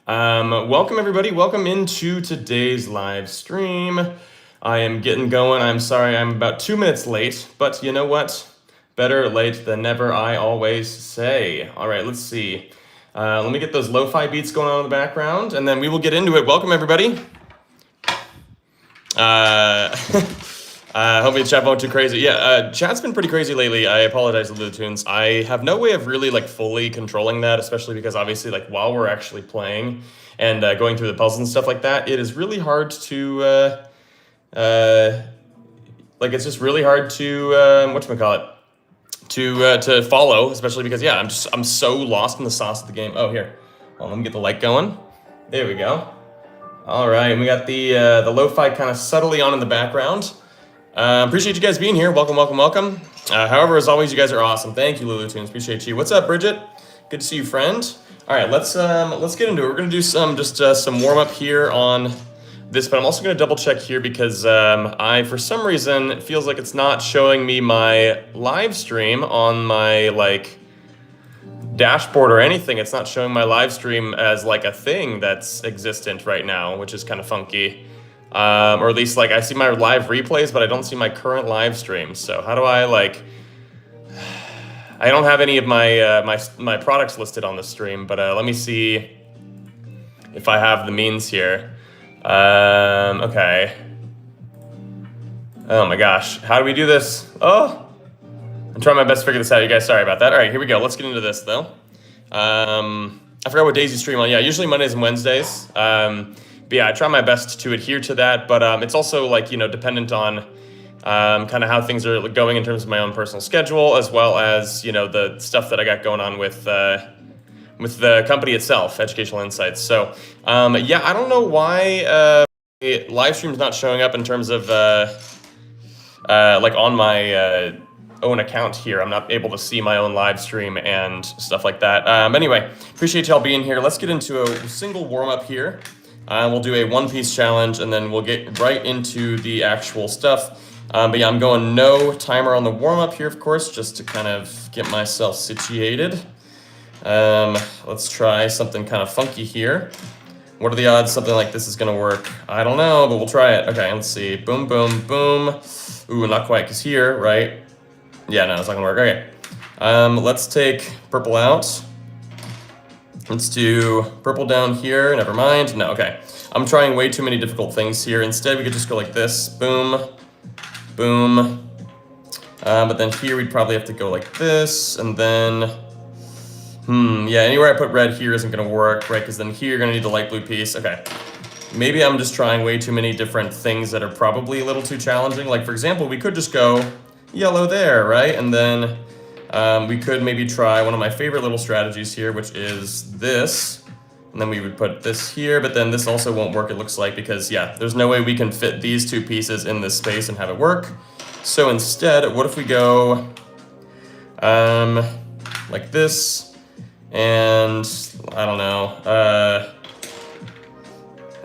Welcome everybody. Welcome into today's live stream. I am getting going. I'm sorry I'm about 2 minutes late, but you know what? Better late than never, I always say. All right, let's see. Let me get those lo-fi beats going on in the background, and then we will get into it. Welcome everybody. Hopefully the chat won't too crazy. Yeah, chat's been pretty crazy lately. I apologize to Lutunes. I have no way of really like fully controlling that, especially because obviously like while we're actually playing and going through the puzzles and stuff like that, it is really hard to like it's just really hard to whatchamacallit, to follow, especially because yeah, I'm so lost in the sauce of the game. Oh here, well, let me get the light going. There we go. All right, we got the lo-fi kind of subtly on in the background. Appreciate you guys being here. Welcome, welcome, welcome. However, as always, you guys are awesome. Thank you, Lulu Tunes. Appreciate you. What's up, Bridget? Good to see you, friend. All right, let's get into it. We're gonna do some warm up here on this, but I'm also gonna double check here because I, for some reason, it feels like it's not showing me my live stream on my like dashboard or anything. It's not showing my live stream as like a thing that's existent right now, which is kind of funky. Or at least like I see my live replays, but I don't see my current live stream. So how do I like, I don't have any of my my products listed on the stream, but let me see if I have the means here. Okay. Oh my gosh, how do we do this? Oh, I'm trying my best to figure this out, you guys. Sorry about that. All right, here we go. Let's get into this though. I forgot what days you stream on. Yeah, usually Mondays and Wednesdays. But yeah, I try my best to adhere to that, but it's also like, you know, dependent on kind of how things are going in terms of my own personal schedule, as well as, you know, the stuff that I got going on with the company itself, Educational Insights. So yeah, I don't know why live stream's not showing up in terms of like on my own account here. I'm not able to see my own live stream and stuff like that. Anyway, appreciate y'all being here. Let's get into a single warm up here. We'll do a one-piece challenge, and then we'll get right into the actual stuff. But yeah, I'm going no timer on the warm-up here, of course, just to kind of get myself situated. Let's try something kind of funky here. What are the odds something like this is going to work? I don't know, but we'll try it. Okay, let's see. Boom, boom, boom. Ooh, not quite, because here, right? Yeah, no, it's not going to work. Okay. Let's take purple out. Let's do purple down here, never mind. No, okay. I'm trying way too many difficult things here. Instead, we could just go like this, boom, boom. But then here, we'd probably have to go like this, and then, yeah, anywhere I put red here isn't gonna work, right? Because then here, you're gonna need the light blue piece. Okay, maybe I'm just trying way too many different things that are probably a little too challenging. Like, for example, we could just go yellow there, right? And then we could maybe try one of my favorite little strategies here, which is this. And then we would put this here, but then this also won't work, it looks like, because yeah, there's no way we can fit these two pieces in this space and have it work. So instead, what if we go like this, and I don't know,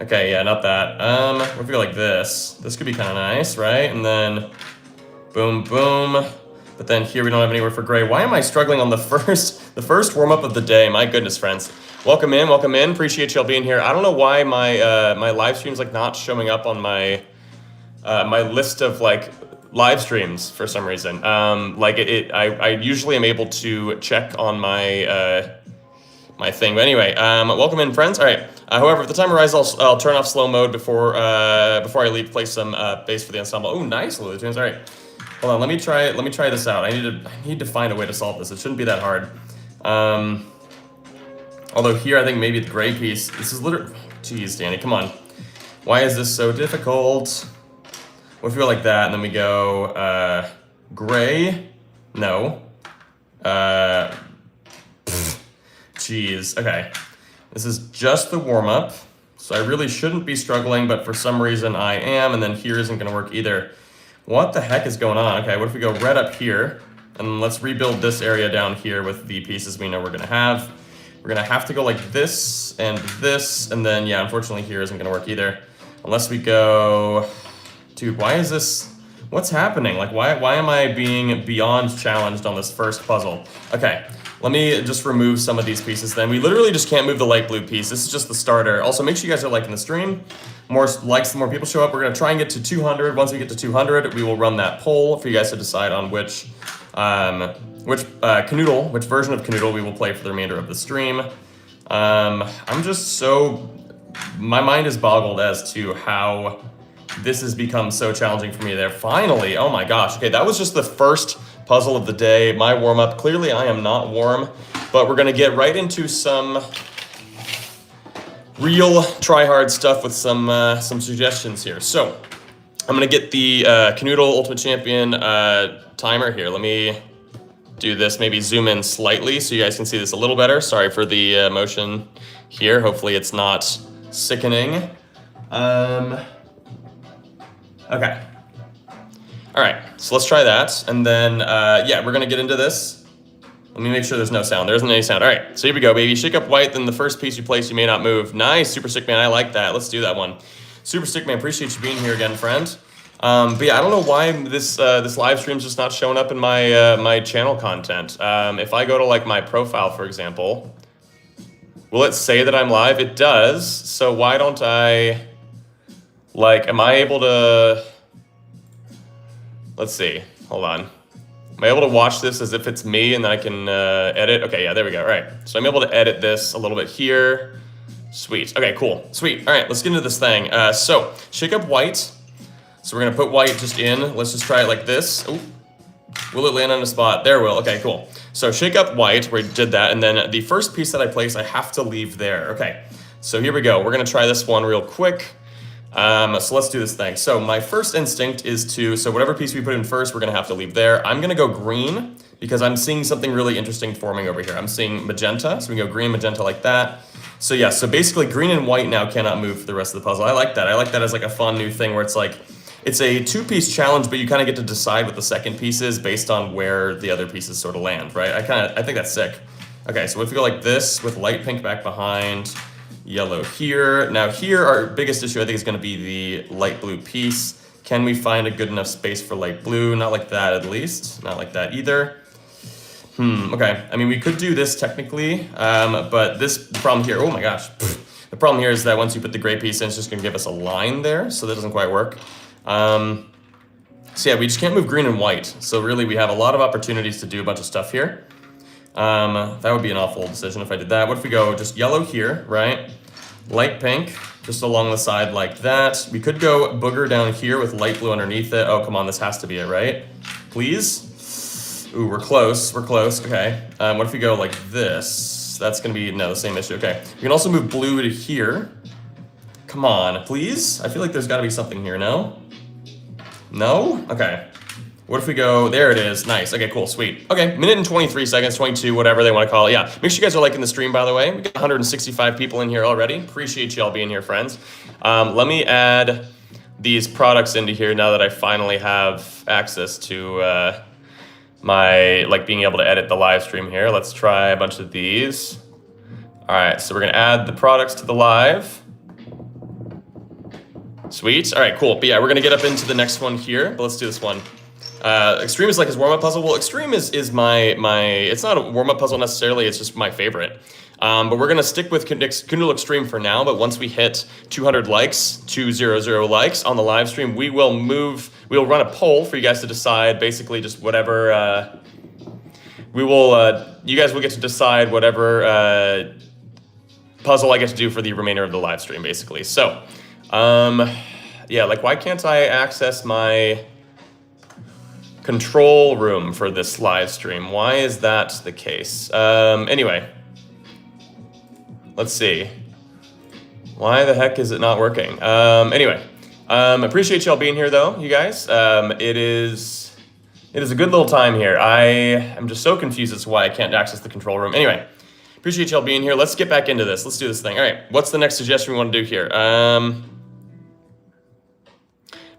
okay, yeah, not that. What if we go like this? This could be kind of nice, right? And then boom, boom. But then here we don't have anywhere for gray. Why am I struggling on the first warm-up of the day? My goodness, friends. Welcome in, welcome in. Appreciate y'all being here. I don't know why my my live stream's like not showing up on my my list of like live streams for some reason. Like I usually am able to check on my my thing. But anyway, welcome in, friends. All right. However, if the timer rises, I'll turn off slow mode before before I leave to play some bass for the ensemble. Oh, nice, Lulu Tunes. All right. Hold on, let me try this out. I need to find a way to solve this. It shouldn't be that hard. Although here, I think maybe the gray piece, this is literally, geez, Danny, come on. Why is this so difficult? What if we go like that, and then we go, gray? No. Geez, okay. This is just the warm-up, so I really shouldn't be struggling, but for some reason I am, and then here isn't gonna work either. What the heck is going on? Okay, what if we go red up here, and let's rebuild this area down here with the pieces we know we're gonna have. We're gonna have to go like this, and then yeah, unfortunately here isn't gonna work either. Unless we go, dude, why is this, what's happening? Like why am I being beyond challenged on this first puzzle? Okay, Let me just remove some of these pieces then. We literally just can't move the light blue piece. This is just the starter. Also, make sure you guys are liking the stream. More likes, the more people show up. We're gonna try and get to 200. Once we get to 200, we will run that poll for you guys to decide on which Kanoodle, which version of Kanoodle we will play for the remainder of the stream. I'm just so, my mind is boggled as to how this has become so challenging for me there. Finally, oh my gosh. Okay, that was just the first puzzle of the day, my warm-up. Clearly I am not warm, but we're gonna get right into some real try-hard stuff with some suggestions here. So, I'm gonna get the Kanoodle Ultimate Champion timer here. Let me do this, maybe zoom in slightly so you guys can see this a little better. Sorry for the motion here. Hopefully it's not sickening. Okay. All right, so let's try that. And then, yeah, we're gonna get into this. Let me make sure there's no sound. There isn't any sound. All right, so here we go, baby. Shake up white, then the first piece you place, you may not move. Nice, Super Stick Man, I like that. Let's do that one. Super Stick Man, appreciate you being here again, friend. But yeah, I don't know why this live stream's just not showing up in my my channel content. If I go to like my profile, for example, will it say that I'm live? It does. So why don't I, like, am I able to, let's see, hold on. Am I able to watch this as if it's me and then I can edit? Okay, yeah, there we go. All right, so I'm able to edit this a little bit here. Sweet, okay, cool, sweet. All right, let's get into this thing. So, shake up white. So we're gonna put white just in. Let's just try it like this. Ooh. Will it land on a spot? There it will, okay, cool. So shake up white, we did that, and then the first piece that I place, I have to leave there. Okay, so here we go. We're gonna try this one real quick. So let's do this thing. So my first instinct is to, so whatever piece we put in first, we're gonna have to leave there. I'm gonna go green because I'm seeing something really interesting forming over here. I'm seeing magenta, so we go green, magenta like that. So yeah, so basically green and white now cannot move for the rest of the puzzle. I like that. I like that as like a fun new thing where it's like, it's a two-piece challenge, but you kind of get to decide what the second piece is based on where the other pieces sort of land, right? I think that's sick. Okay, so if we go like this with light pink back behind, yellow here. Now here, our biggest issue I think is gonna be the light blue piece. Can we find a good enough space for light blue? Not like that at least, not like that either. Okay, I mean, we could do this technically, but the problem here, oh my gosh. The problem here is that once you put the gray piece in, it's just gonna give us a line there, so that doesn't quite work. So yeah, we just can't move green and white. So really we have a lot of opportunities to do a bunch of stuff here. That would be an awful decision if I did that. What if we go just yellow here, right? Light pink, just along the side like that. We could go booger down here with light blue underneath it. Oh, come on, this has to be it, right? Please? Ooh, we're close, okay. What if we go like this? That's gonna be, no, the same issue, okay. We can also move blue to here. Come on, please? I feel like there's gotta be something here, no? No? Okay. What if we go, there it is, nice, okay, cool, sweet. Okay, minute and 23 seconds, 22, whatever they wanna call it, yeah. Make sure you guys are liking the stream, by the way. We got 165 people in here already. Appreciate you all being here, friends. Let me add these products into here now that I finally have access to my, like, being able to edit the live stream here. Let's try a bunch of these. All right, so we're gonna add the products to the live. Sweet, all right, cool. But yeah, we're gonna get up into the next one here, but let's do this one. Extreme is like his warm-up puzzle. Well, Extreme is my, it's not a warm-up puzzle necessarily, it's just my favorite. But we're gonna stick with Kanoodle Extreme for now, but once we hit 200 likes, 200 likes on the live stream, we will run a poll for you guys to decide, basically just whatever, you guys will get to decide whatever puzzle I get to do for the remainder of the live stream, basically. So, yeah, like why can't I access my control room for this live stream? Why is that the case? Anyway, let's see. Why the heck is it not working? Anyway, appreciate y'all being here though, you guys. It is a good little time here. I am just so confused as to why I can't access the control room. Anyway, appreciate y'all being here. Let's get back into this. Let's do this thing. All right, what's the next suggestion we want to do here?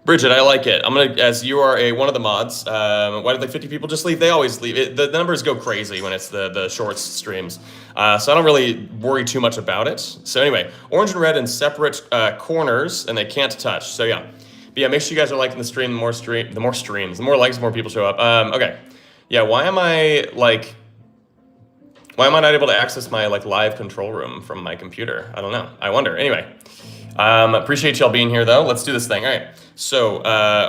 Bridget, I like it. I'm gonna, as you are one of the mods, why did like 50 people just leave? They always leave. The numbers go crazy when it's the shorts streams. So I don't really worry too much about it. So anyway, orange and red in separate corners and they can't touch. So yeah. But yeah, make sure you guys are liking the stream, the more streams, the more likes, the more people show up. Okay. Yeah, why am I like, Why am I not able to access my like live control room from my computer? I don't know. I wonder. Anyway, appreciate y'all being here though. Let's do this thing. All right. So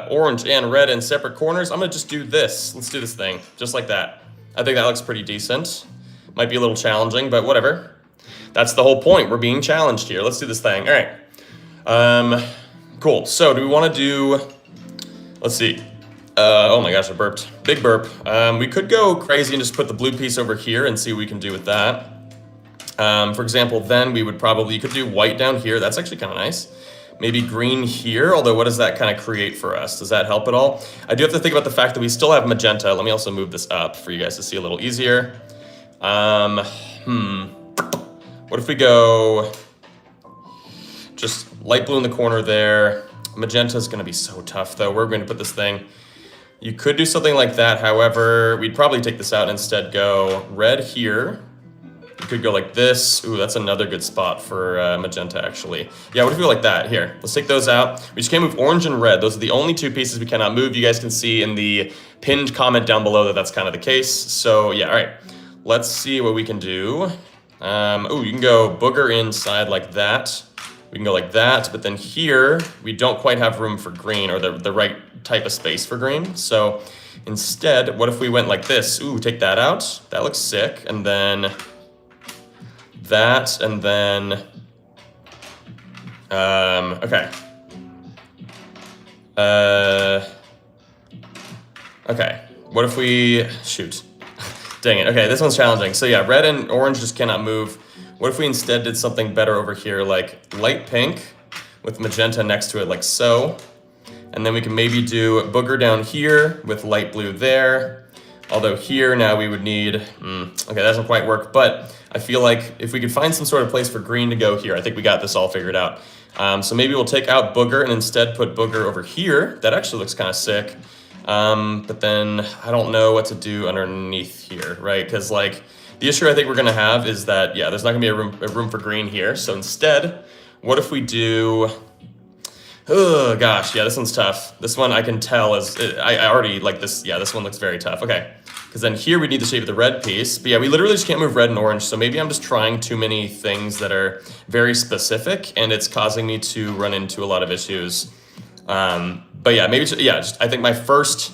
orange and red in separate corners. I'm gonna just do this. Let's do this thing just like that. I think that looks pretty decent. Might be a little challenging, but whatever. That's the whole point. We're being challenged here. Let's do this thing. All right. Cool. So do we want to do? Let's see. Oh my gosh, I burped. Big burp. We could go crazy and just put the blue piece over here and see what we can do with that. For example, then we would probably, you could do white down here. That's actually kind of nice. Maybe green here, although what does that kind of create for us? Does that help at all? I do have to think about the fact that we still have magenta. Let me also move this up for you guys to see a little easier. What if we go just light blue in the corner there? Magenta is going to be so tough though. We're going to put this thing. You could do something like that. However, we'd probably take this out and instead go red here. You could go like this. Ooh, that's another good spot for magenta actually. Yeah, what if we go like that? Here, let's take those out. We just can't move orange and red. Those are the only two pieces we cannot move. You guys can see in the pinned comment down below that that's kind of the case. So yeah, all right. Let's see what we can do. Ooh, you can go booger inside like that. We can go like that, but then here, we don't quite have room for green or the right type of space for green. So instead, what if we went like this? Ooh, take that out. That looks sick. And then that, and then, okay. Okay, what if we, shoot. Dang it, okay, this one's challenging. So yeah, red and orange just cannot move. What if we instead did something better over here, like light pink with magenta next to it, like so. And then we can maybe do booger down here with light blue there. Although here now we would need, okay, that doesn't quite work, but I feel like if we could find some sort of place for green to go here, I think we got this all figured out. So maybe we'll take out booger and instead put booger over here. That actually looks kind of sick. But then I don't know what to do underneath here, right? Because like, the issue I think we're gonna have is that, yeah, there's not gonna be a room for green here. So instead, what if we do, oh gosh, yeah, this one's tough. This one I can tell is, I already like this, yeah, this one looks very tough. Okay, because then here we need the shape of the red piece. But yeah, we literally just can't move red and orange. So maybe I'm just trying too many things that are very specific and it's causing me to run into a lot of issues. But yeah, maybe, yeah, just, I think my first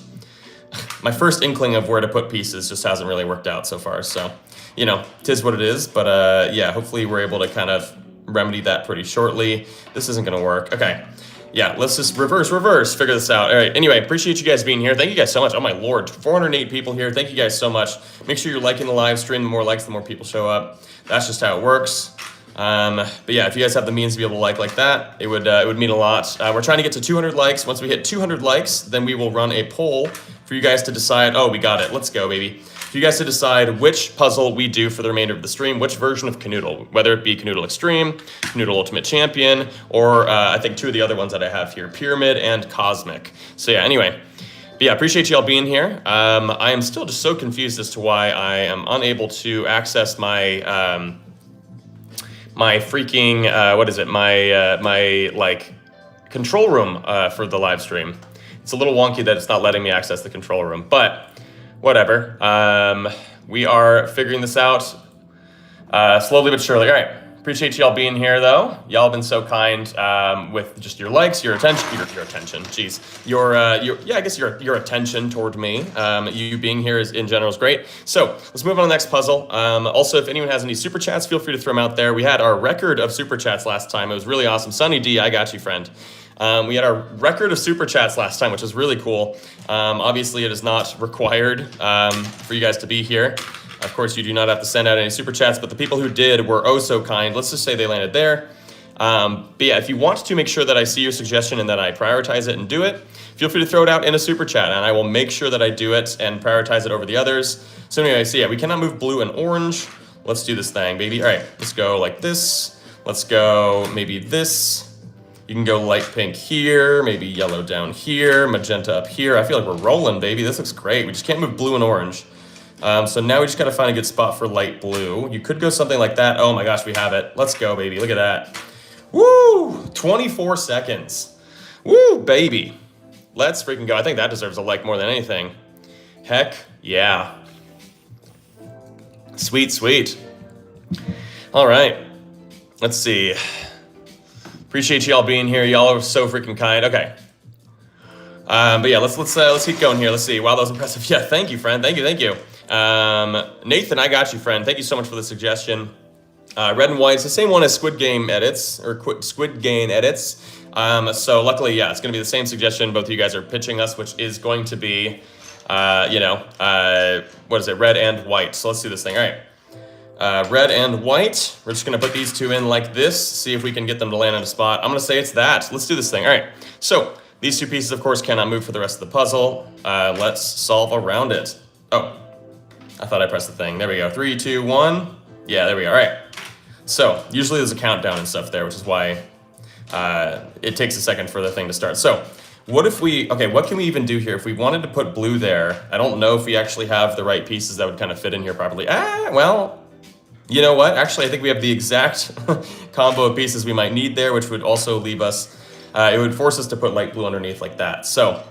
inkling of where to put pieces just hasn't really worked out so far. So, you know, 'tis what it is, but yeah, hopefully we're able to kind of remedy that pretty shortly. This isn't gonna work. Okay, yeah, let's just reverse, figure this out. All right, anyway, appreciate you guys being here. Thank you guys so much. Oh my Lord, 408 people here. Thank you guys so much. Make sure you're liking the live stream. The more likes, the more people show up. That's just how it works. But yeah, if you guys have the means to be able to like that, it would mean a lot. We're trying to get to 200 likes. Once we hit 200 likes, then we will run a poll for you guys to decide. Oh, we got it. Let's go, baby. For you guys to decide which puzzle we do for the remainder of the stream, which version of Kanoodle, whether it be Kanoodle Extreme, Kanoodle Ultimate Champion, or I think two of the other ones that I have here, Pyramid and Cosmic. So yeah, anyway. But yeah, appreciate y'all being here. I am still just so confused as to why I am unable to access my my freaking, what is it? My like control room for the live stream. It's a little wonky that it's not letting me access the control room, but whatever. We are figuring this out slowly but surely. All right. Appreciate y'all being here though. Y'all have been so kind with just your likes, your attention, your attention, jeez. Yeah, I guess your attention toward me. You being here is in general is great. So let's move on to the next puzzle. Also, if anyone has any super chats, feel free to throw them out there. We had our record of super chats last time. It was really awesome. Sunny D, I got you, friend. We had our record of super chats last time, which was really cool. Obviously, it is not required for you guys to be here. Of course, you do not have to send out any super chats, but the people who did were oh so kind. Let's just say they landed there. But yeah, if you want to make sure that I see your suggestion and that I prioritize it and do it, feel free to throw it out in a super chat, and I will make sure that I do it and prioritize it over the others. So anyway, so yeah, we cannot move blue and orange. Let's do this thing, baby. All right, let's go like this. Let's go maybe this. You can go light pink here, maybe yellow down here, magenta up here. I feel like we're rolling, baby. This looks great. We just can't move blue and orange. So now we just gotta find a good spot for light blue. You could go something like that. Oh my gosh, we have it. Let's go, baby. Look at that. Woo! 24 seconds. Woo, baby. Let's freaking go. I think that deserves a like more than anything. Heck yeah. Sweet, sweet. All right. Let's see. Appreciate y'all being here. Y'all are so freaking kind. Okay. But yeah, let's keep going here. Let's see. Wow, that was impressive. Yeah, thank you, friend. Thank you. Nathan, I got you, friend. Thank you so much for the suggestion. Red and white, it's the same one as Squid Game edits, or Squid Game edits. So luckily, yeah, it's going to be the same suggestion both of you guys are pitching us, which is going to be, what is it, red and white. So let's do this thing. All right. Red and white. We're just going to put these two in like this, see if we can get them to land on a spot. I'm going to say it's that. Let's do this thing. All right. So these two pieces, of course, cannot move for the rest of the puzzle. Let's solve around it. Oh, I thought I pressed the thing. There we go. 3, 2, 1. Yeah, there we go. All right. So usually there's a countdown and stuff there, which is why it takes a second for the thing to start. So what if what can we even do here? If we wanted to put blue there, I don't know if we actually have the right pieces that would kind of fit in here properly. Well, you know what? Actually, I think we have the exact combo of pieces we might need there, which would also leave us, it would force us to put light blue underneath like that. So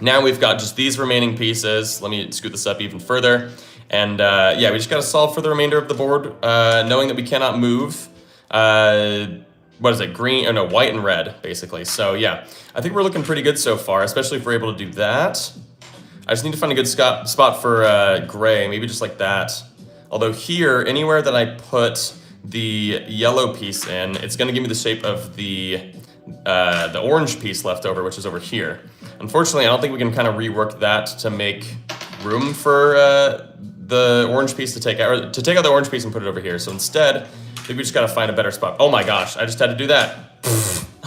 now we've got just these remaining pieces. Let me scoot this up even further. And yeah, we just got to solve for the remainder of the board, knowing that we cannot move, what is it, white and red, basically. So yeah, I think we're looking pretty good so far, especially if we're able to do that. I just need to find a good spot for gray, maybe just like that. Although here, anywhere that I put the yellow piece in, it's going to give me the shape of the orange piece left over, which is over here. Unfortunately, I don't think we can kind of rework that to make room for the orange piece to take out, or to take out the orange piece and put it over here. So instead, I think we just got to find a better spot. Oh my gosh, I just had to do that.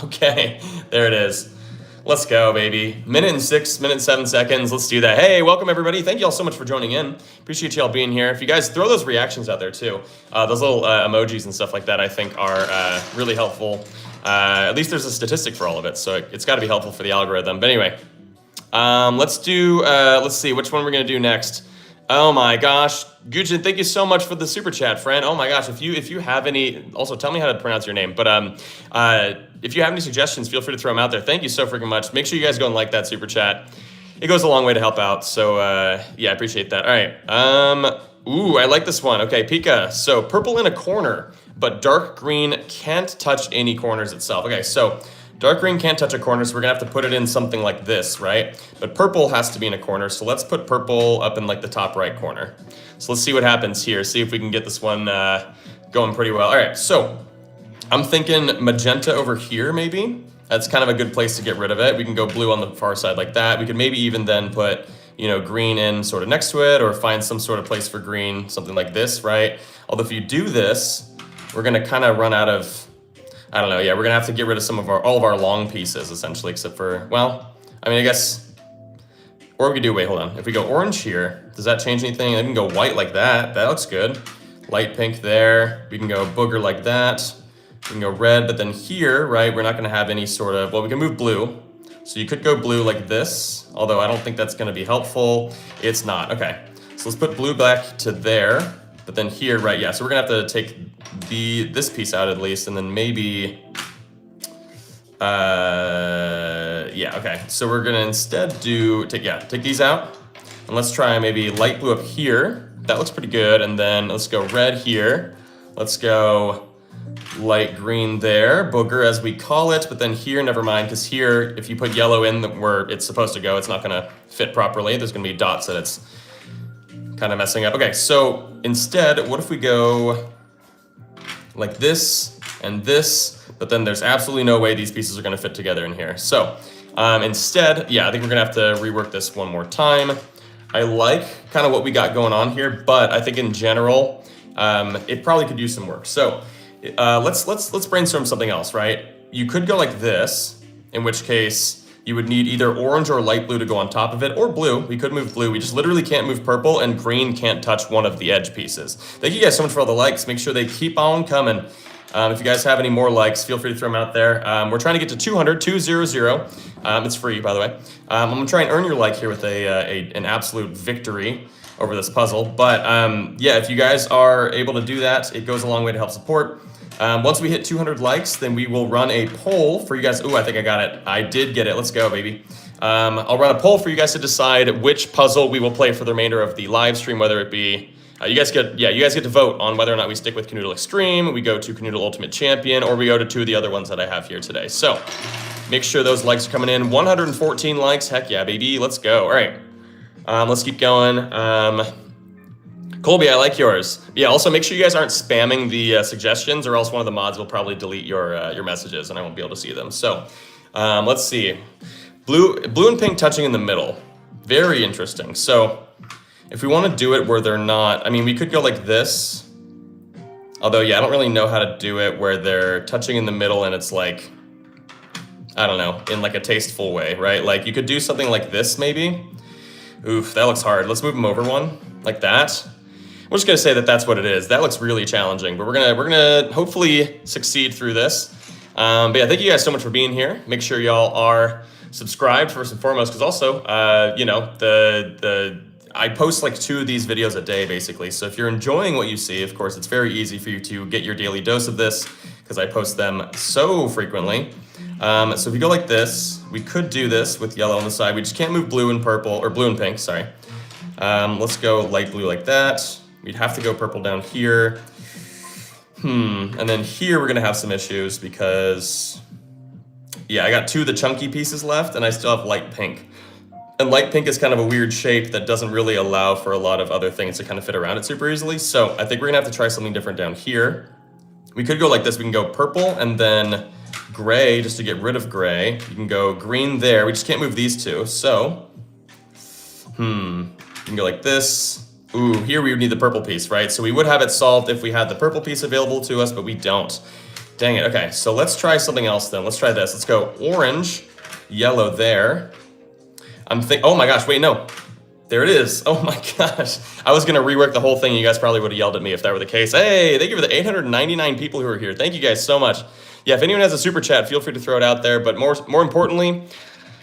Okay, there it is. Let's go, baby. Minute 7 seconds. Let's do that. Hey, welcome everybody. Thank you all so much for joining in. Appreciate y'all being here. If you guys throw those reactions out there too, those little emojis and stuff like that, I think are really helpful. At least there's a statistic for all of it, so it's got to be helpful for the algorithm. But anyway, let's see which one we're gonna do next. Oh my gosh, Gujin, thank you so much for the super chat, friend. Oh my gosh, if you have any, also tell me how to pronounce your name. But if you have any suggestions, feel free to throw them out there. Thank you so freaking much. Make sure you guys go and like that super chat. It goes a long way to help out. So yeah, I appreciate that. All right. Ooh, I like this one. Okay, Pika. So purple in a corner, but dark green can't touch any corners itself. Okay, so dark green can't touch a corner, so we're gonna have to put it in something like this, right? But purple has to be in a corner, so let's put purple up in like the top right corner. So let's see what happens here, see if we can get this one going pretty well. All right, so I'm thinking magenta over here maybe. That's kind of a good place to get rid of it. We can go blue on the far side like that. We could maybe even then put, green in sort of next to it, or find some sort of place for green, something like this, right? Although if you do this, we're gonna kind of run out of, I don't know, yeah, we're gonna have to get rid of all of our long pieces essentially, except for, well, I mean, I guess, or we could do, wait, hold on. If we go orange here, does that change anything? I can go white like that. That looks good. Light pink there. We can go booger like that. We can go red, but then here, right, we're not gonna have any sort of, well, we can move blue. So you could go blue like this, although I don't think that's gonna be helpful. It's not, okay. So let's put blue back to there, but then here, right, yeah, so we're gonna have to take this piece out at least, and then maybe, yeah, okay. So we're gonna instead take these out, and let's try maybe light blue up here. That looks pretty good, and then let's go red here. Let's go light green there, booger as we call it, but then here, never mind, because here, if you put yellow in where it's supposed to go, it's not gonna fit properly. There's gonna be dots that it's kind of messing up. Okay, so instead, what if we go like this and this, but then there's absolutely no way these pieces are gonna fit together in here. So instead, yeah, I think we're gonna have to rework this one more time. I like kind of what we got going on here, but I think in general, it probably could use some work. So let's brainstorm something else, right? You could go like this, in which case you would need either orange or light blue to go on top of it, or blue. We could move blue. We just literally can't move purple, and green can't touch one of the edge pieces. Thank you guys so much for all the likes. Make sure they keep on coming. If you guys have any more likes, feel free to throw them out there. We're trying to get to 200. It's free, by the way. I'm gonna try and earn your like here with an absolute victory over this puzzle. But yeah, if you guys are able to do that, it goes a long way to help support. Once we hit 200 likes, then we will run a poll for you guys. Ooh, I think I got it. I did get it. Let's go, baby. I'll run a poll for you guys to decide which puzzle we will play for the remainder of the live stream, whether it be You guys get to vote on whether or not we stick with Canoodle Extreme, we go to Canoodle Ultimate Champion, or we go to 2 of the other ones that I have here today. So make sure those likes are coming in. 114 likes. Heck yeah, baby. Let's go. All right. Let's keep going. Colby, I like yours. Yeah, also make sure you guys aren't spamming the suggestions, or else one of the mods will probably delete your messages and I won't be able to see them. So let's see. Blue and pink touching in the middle. Very interesting. So if we want to do it where they're not, I mean, we could go like this. Although, yeah, I don't really know how to do it where they're touching in the middle and it's like, I don't know, in like a tasteful way, right? Like you could do something like this maybe. Oof, that looks hard. Let's move them over one, like that. We're just gonna say that that's what it is. That looks really challenging, but we're gonna hopefully succeed through this. But yeah, thank you guys so much for being here. Make sure y'all are subscribed first and foremost, because also, you know, I post like 2 of these videos a day basically. So if you're enjoying what you see, of course, it's very easy for you to get your daily dose of this because I post them so frequently. So if you go like this, we could do this with yellow on the side. We just can't move blue and purple, or blue and pink, sorry. Let's go light blue like that. We'd have to go purple down here. And then here we're gonna have some issues because, yeah, I got 2 of the chunky pieces left and I still have light pink. And light pink is kind of a weird shape that doesn't really allow for a lot of other things to kind of fit around it super easily. So I think we're gonna have to try something different down here. We could go like this. We can go purple and then gray just to get rid of gray. You can go green there. We just can't move these 2. So, you can go like this. Ooh, here we would need the purple piece, right? So we would have it solved if we had the purple piece available to us, but we don't. Dang it. Okay, so let's try something else then. Let's try this. Let's go orange, yellow there. Oh my gosh, wait, no. There it is. Oh my gosh. I was gonna rework the whole thing. You guys probably would have yelled at me if that were the case. Hey, thank you for the 899 people who are here. Thank you guys so much. Yeah, if anyone has a super chat, feel free to throw it out there. But more importantly,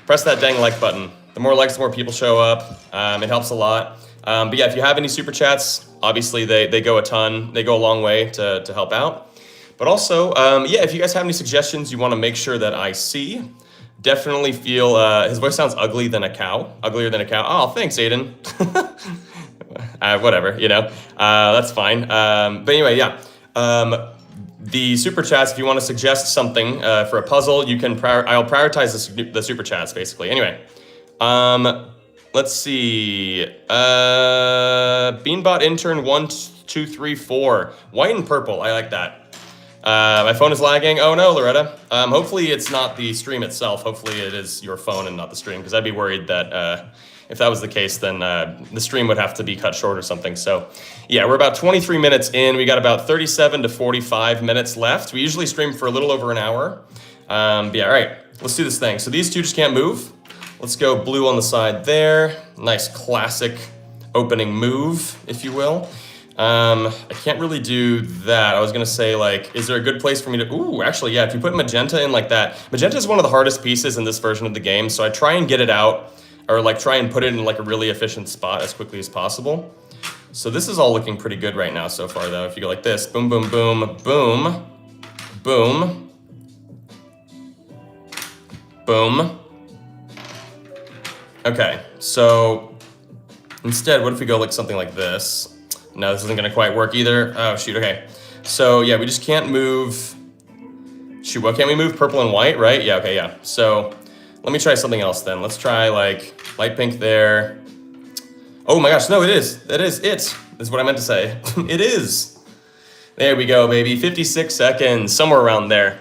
press that dang like button. The more likes, the more people show up. It helps a lot. But yeah, if you have any super chats, obviously they go a ton. They go a long way to help out. But also, yeah, if you guys have any suggestions you want to make sure that I see, definitely feel, his voice sounds uglier than a cow. Oh, thanks, Aiden. Whatever, you know, that's fine. But anyway, yeah. The super chats, if you want to suggest something for a puzzle, you can, I'll prioritize the super chats basically. Anyway, let's see. Beanbot intern 1, 2, 3, 4. White and purple, I like that. My phone is lagging. Oh no, Loretta. Hopefully it's not the stream itself. Hopefully it is your phone and not the stream, because I'd be worried that if that was the case, then the stream would have to be cut short or something. So yeah, we're about 23 minutes in. We got about 37 to 45 minutes left. We usually stream for a little over an hour. But yeah, all right, let's do this thing. So these 2 just can't move. Let's go blue on the side there. Nice classic opening move, if you will. I can't really do that. I was gonna say, like, is there a good place for me to, ooh, actually, yeah, if you put magenta in like that. Magenta is one of the hardest pieces in this version of the game, so I try and get it out, or like try and put it in like a really efficient spot as quickly as possible. So this is all looking pretty good right now so far though. If you go like this, boom, boom, boom, boom, boom, boom. Okay, so instead, what if we go like something like this? No, this isn't gonna quite work either. Oh shoot, okay. So yeah, we just can't move, shoot, what can't we move? Purple and white, right? Yeah, okay, yeah. So let me try something else then. Let's try like light pink there. Oh my gosh, no, it is. That is it. That's what I meant to say. It is. There we go, baby. 56 seconds, somewhere around there.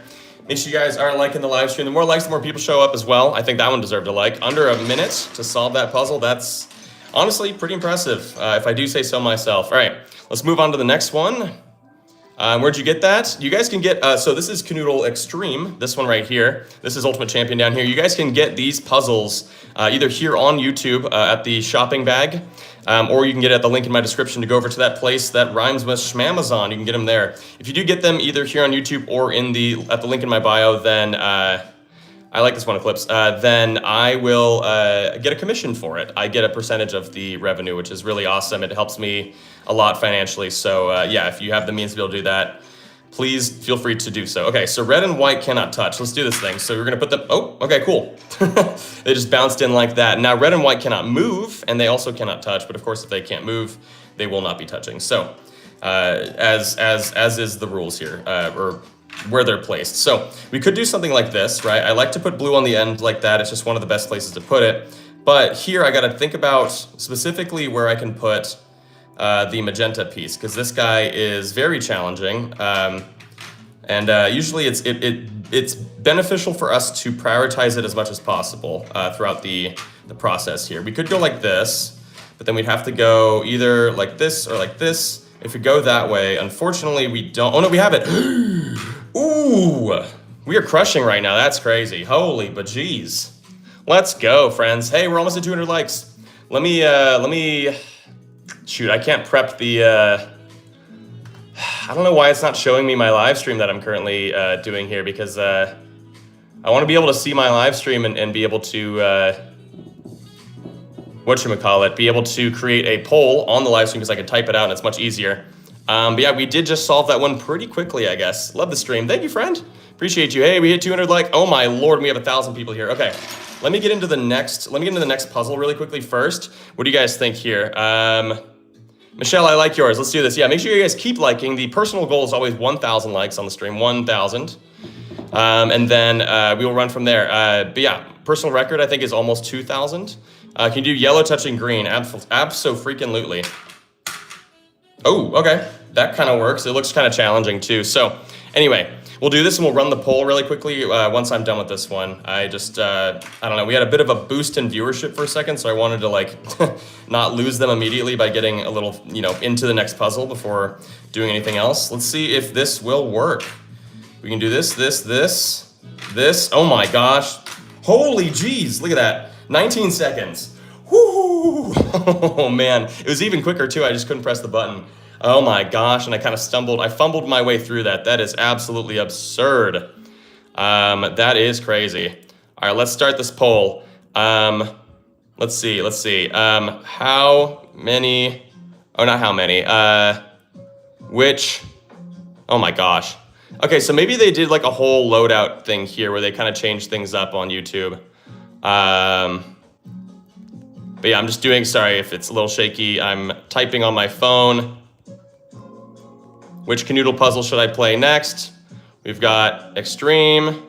Make sure you guys are liking the live stream. The more likes, the more people show up as well. I think that one deserved a like. Under a minute to solve that puzzle. That's honestly pretty impressive, if I do say so myself. All right, let's move on to the next one. Where'd you get that? You guys can get, so this is Canoodle Extreme, this one right here. This is Ultimate Champion down here. You guys can get these puzzles either here on YouTube at the shopping bag, or you can get it at the link in my description to go over to that place that rhymes with Schmamazon. You can get them there. If you do get them either here on YouTube or at the link in my bio, then I like this one, Eclipse. Then I will get a commission for it. I get a percentage of the revenue, which is really awesome. It helps me a lot financially. So yeah, if you have the means to be able to do that, please feel free to do so. Okay, so red and white cannot touch. Let's do this thing. So we're gonna put them, oh, okay, cool. They just bounced in like that. Now red and white cannot move, and they also cannot touch, but of course if they can't move, they will not be touching. So as is the rules here, or where they're placed. So we could do something like this, right? I like to put blue on the end like that. It's just one of the best places to put it. But here I gotta think about specifically where I can put the magenta piece, because this guy is very challenging. Usually it's beneficial for us to prioritize it as much as possible throughout the process here. We could go like this, but then we'd have to go either like this or like this. If we go that way, unfortunately we don't, oh no, we have it. Ooh, we are crushing right now. That's crazy. Holy bejeez. Let's go, friends. Hey, we're almost at 200 likes. Let me, shoot, I can't prep the, I don't know why it's not showing me my live stream that I'm currently doing here, because I want to be able to see my live stream and be able to, be able to create a poll on the live stream, because I can type it out and it's much easier. But yeah, we did just solve that one pretty quickly, I guess. Love the stream. Thank you, friend. Appreciate you. Hey, we hit 200 like. Oh my lord, we have 1,000 people here. Okay, let me get into the next puzzle really quickly first. What do you guys think here? Michelle, I like yours. Let's do this. Yeah, make sure you guys keep liking. The personal goal is always 1,000 likes on the stream, 1,000. And then we will run from there. But yeah, personal record I think is almost 2,000. Can you do yellow touching green? Abso-freaking-lutely. Oh, okay. That kind of works. It looks kind of challenging too. So anyway, we'll do this and we'll run the poll really quickly once I'm done with this one. I just, I don't know, we had a bit of a boost in viewership for a second, so I wanted to like not lose them immediately by getting a little, into the next puzzle before doing anything else. Let's see if this will work. We can do this. Oh my gosh. Holy jeez, look at that. 19 seconds. Whoo! Oh man, it was even quicker too. I just couldn't press the button. Oh my gosh, and I kind of I fumbled my way through that. That is absolutely absurd. That is crazy. All right, let's start this poll. Let's see. How many, oh, not how many, which, oh my gosh. Okay, so maybe they did like a whole loadout thing here where they kind of changed things up on YouTube. But yeah, I'm just doing, sorry if it's a little shaky. I'm typing on my phone. Which Kanoodle puzzle should I play next? We've got extreme.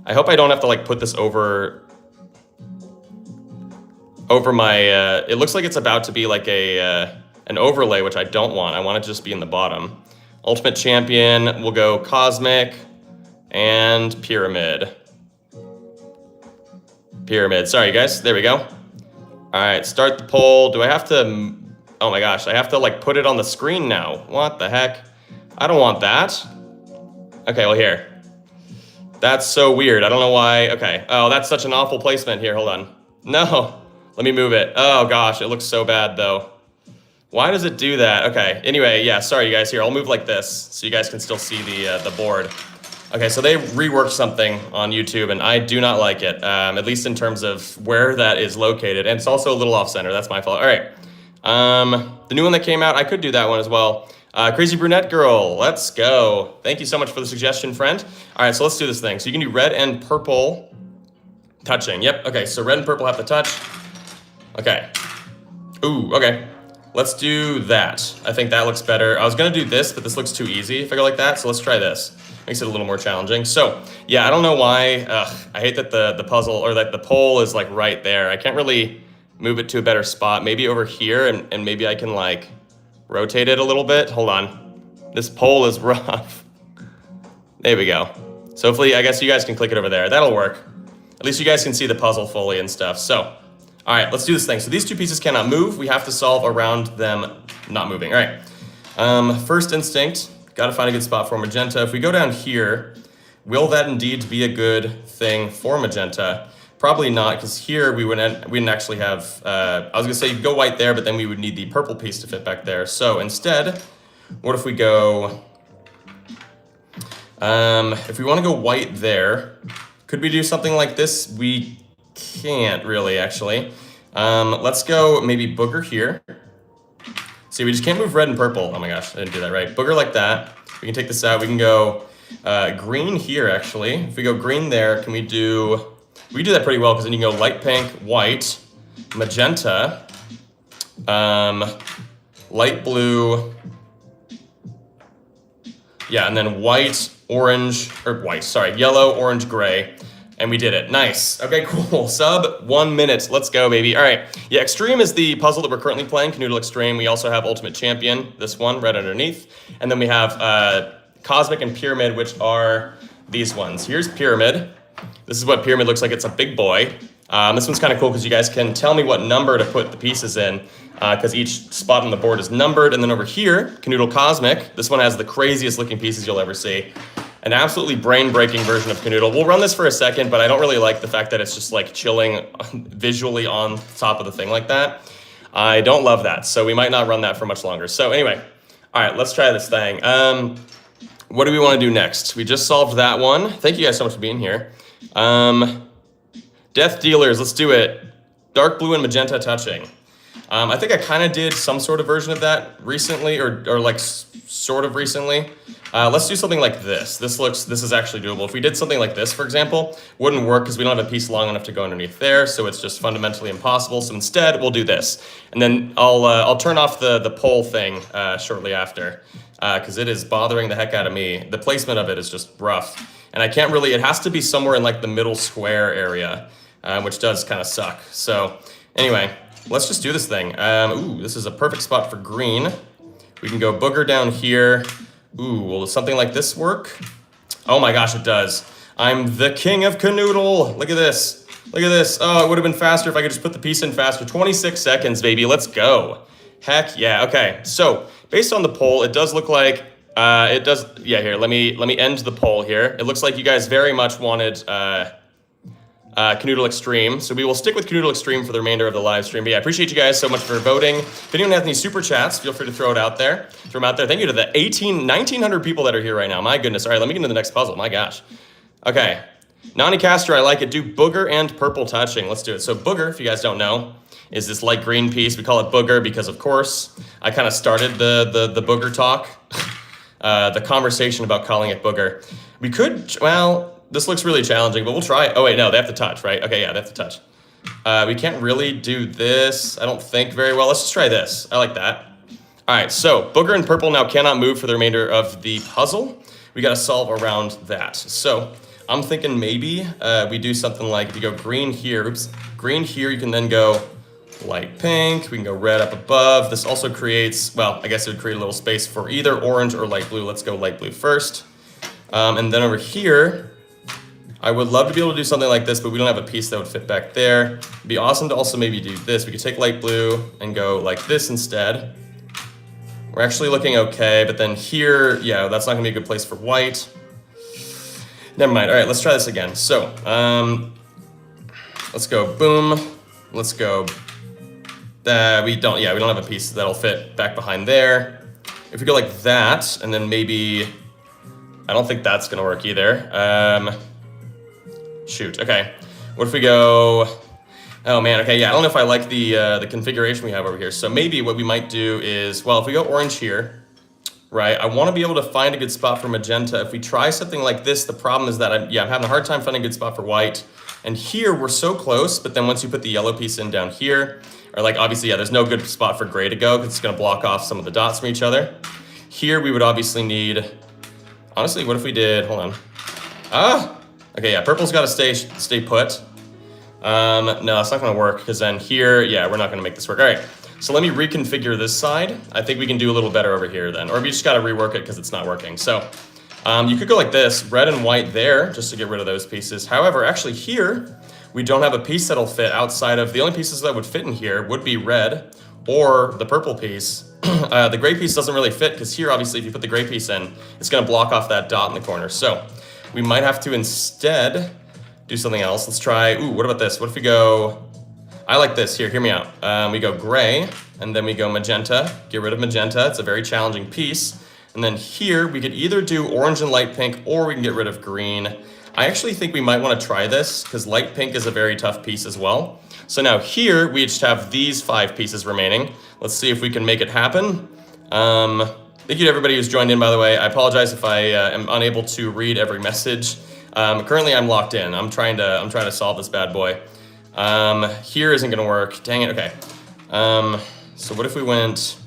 I hope I don't have to like put this over my, it looks like it's about to be like an overlay, which I don't want. I want it to just be in the bottom. Ultimate champion, we'll go cosmic and pyramid. Sorry guys, there we go. All right, start the poll. Do I have to, oh my gosh, I have to like put it on the screen now. What the heck? I don't want that. Okay, well here. That's so weird, I don't know why. Okay, oh, that's such an awful placement here, hold on. No, let me move it. Oh gosh, it looks so bad though. Why does it do that? Okay, anyway, yeah, sorry you guys, here, I'll move like this so you guys can still see the board. Okay, so they reworked something on YouTube, and I do not like it, at least in terms of where that is located. And it's also a little off-center. That's my fault. All right. The new one that came out, I could do that one as well. Crazy Brunette Girl, let's go. Thank you so much for the suggestion, friend. All right, so let's do this thing. So you can do red and purple touching. Yep, okay, so red and purple have to touch. Okay. Ooh, okay. Let's do that. I think that looks better. I was gonna do this, but this looks too easy if I go like that, so let's try this. Makes it a little more challenging. So yeah, I don't know why. I hate that the puzzle or that the pole is like right there. I can't really move it to a better spot. Maybe over here, and maybe I can like rotate it a little bit. Hold on. This pole is rough. There we go. So hopefully, I guess you guys can click it over there. That'll work. At least you guys can see the puzzle fully and stuff. So, all right, let's do this thing. So these two pieces cannot move. We have to solve around them not moving. All right. First instinct. Got to find a good spot for magenta. If we go down here, will that indeed be a good thing for magenta? Probably not, because here we wouldn't actually have, I was gonna say go white there, but then we would need the purple piece to fit back there. So instead, what if we go, if we want to go white there, could we do something like this? We can't really, actually. Let's go maybe booger here. See, we just can't move red and purple. Oh my gosh, I didn't do that right. Booger like that. We can take this out. We can go green here, actually. If we go green there, we do that pretty well, because then you can go light pink, white, magenta, light blue, yeah, and then white, orange, or white, sorry, yellow, orange, gray. And we did it. Nice. Okay, cool. Sub 1 minute. Let's go, baby. All right. Yeah, Extreme is the puzzle that we're currently playing, Canoodle Extreme. We also have Ultimate Champion, this one right underneath. And then we have Cosmic and Pyramid, which are these ones. Here's Pyramid. This is what Pyramid looks like. It's a big boy. This one's kind of cool because you guys can tell me what number to put the pieces in, because each spot on the board is numbered. And then over here, Canoodle Cosmic. This one has the craziest looking pieces you'll ever see. An absolutely brain-breaking version of Canoodle. We'll run this for a second, but I don't really like the fact that it's just like chilling visually on top of the thing like that. I don't love that, so we might not run that for much longer. So anyway, all right, let's try this thing. What do we want to do next? We just solved that one. Thank you guys so much for being here. Death Dealers, let's do it. Dark blue and magenta touching. I think I kind of did some sort of version of that recently, or like sort of recently. Let's do something like this. This is actually doable. If we did something like this, for example, wouldn't work because we don't have a piece long enough to go underneath there, so it's just fundamentally impossible. So instead, we'll do this. And then I'll turn off the poll thing shortly after, because it is bothering the heck out of me. The placement of it is just rough. And I can't really, it has to be somewhere in like the middle square area, which does kind of suck. So anyway, let's just do this thing. Ooh, this is a perfect spot for green. We can go booger down here. Ooh, will something like this work? Oh my gosh, it does. I'm the king of Canoodle. Look at this. Look at this. Oh, it would have been faster if I could just put the piece in faster. 26 seconds, baby. Let's go. Heck yeah. Okay, so based on the poll, it does look like it does. Yeah, here. Let me end the poll here. It looks like you guys very much wanted Canoodle Extreme. So we will stick with Canoodle Extreme for the remainder of the live stream. But yeah, I appreciate you guys so much for voting. If anyone has any super chats, feel free to throw it out there. Throw them out there. Thank you to the 1,900 people that are here right now. My goodness. All right, let me get into the next puzzle. My gosh. Okay. Nani Castro, I like it. Do booger and purple touching. Let's do it. So booger, if you guys don't know, is this light green piece. We call it booger because, of course, I kind of started the booger talk. The conversation about calling it booger. We could, well, this looks really challenging, but we'll try it. Oh, wait, no, they have to touch, right? Okay, yeah, they have to touch. We can't really do this, I don't think, very well. Let's just try this. I like that. All right, so booger and purple now cannot move for the remainder of the puzzle. We got to solve around that. So I'm thinking maybe we do something like, if you go green here, oops, green here, you can then go light pink. We can go red up above. This also creates, well, I guess it would create a little space for either orange or light blue. Let's go light blue first. And then over here, I would love to be able to do something like this, but we don't have a piece that would fit back there. It'd be awesome to also maybe do this. We could take light blue and go like this instead. We're actually looking okay, but then here, yeah, that's not gonna be a good place for white. Never mind. All right, let's try this again. So, let's go boom. Let's go. We don't have a piece that'll fit back behind there. If we go like that, and then maybe, I don't think that's gonna work either. Shoot, okay. What if we go, oh man, okay, yeah, I don't know if I like the configuration we have over here. So maybe what we might do is, well, if we go orange here, right, I wanna be able to find a good spot for magenta. If we try something like this, the problem is that I'm having a hard time finding a good spot for white. And here we're so close, but then once you put the yellow piece in down here, or like obviously, yeah, there's no good spot for gray to go because it's gonna block off some of the dots from each other. Here we would obviously need, honestly, what if we did, hold on. Okay, yeah, purple's gotta stay put. No, it's not gonna work because then here, yeah, we're not gonna make this work. All right, so let me reconfigure this side. I think we can do a little better over here then, or we just gotta rework it because it's not working. So you could go like this, red and white there, just to get rid of those pieces. However, actually here, we don't have a piece that'll fit outside of, the only pieces that would fit in here would be red or the purple piece. The gray piece doesn't really fit because here, obviously, if you put the gray piece in, it's gonna block off that dot in the corner. So we might have to instead do something else. Let's try, ooh, what about this? What if we go, I like this, here, hear me out. We go gray, and then we go magenta, get rid of magenta, it's a very challenging piece. And then here, we could either do orange and light pink, or we can get rid of green. I actually think we might wanna try this, because light pink is a very tough piece as well. So now here, we just have these 5 pieces remaining. Let's see if we can make it happen. Thank you to everybody who's joined in, by the way. I apologize if I am unable to read every message. Currently, I'm locked in. I'm trying to solve this bad boy. Here isn't gonna work. Dang it. Okay. So what if we went?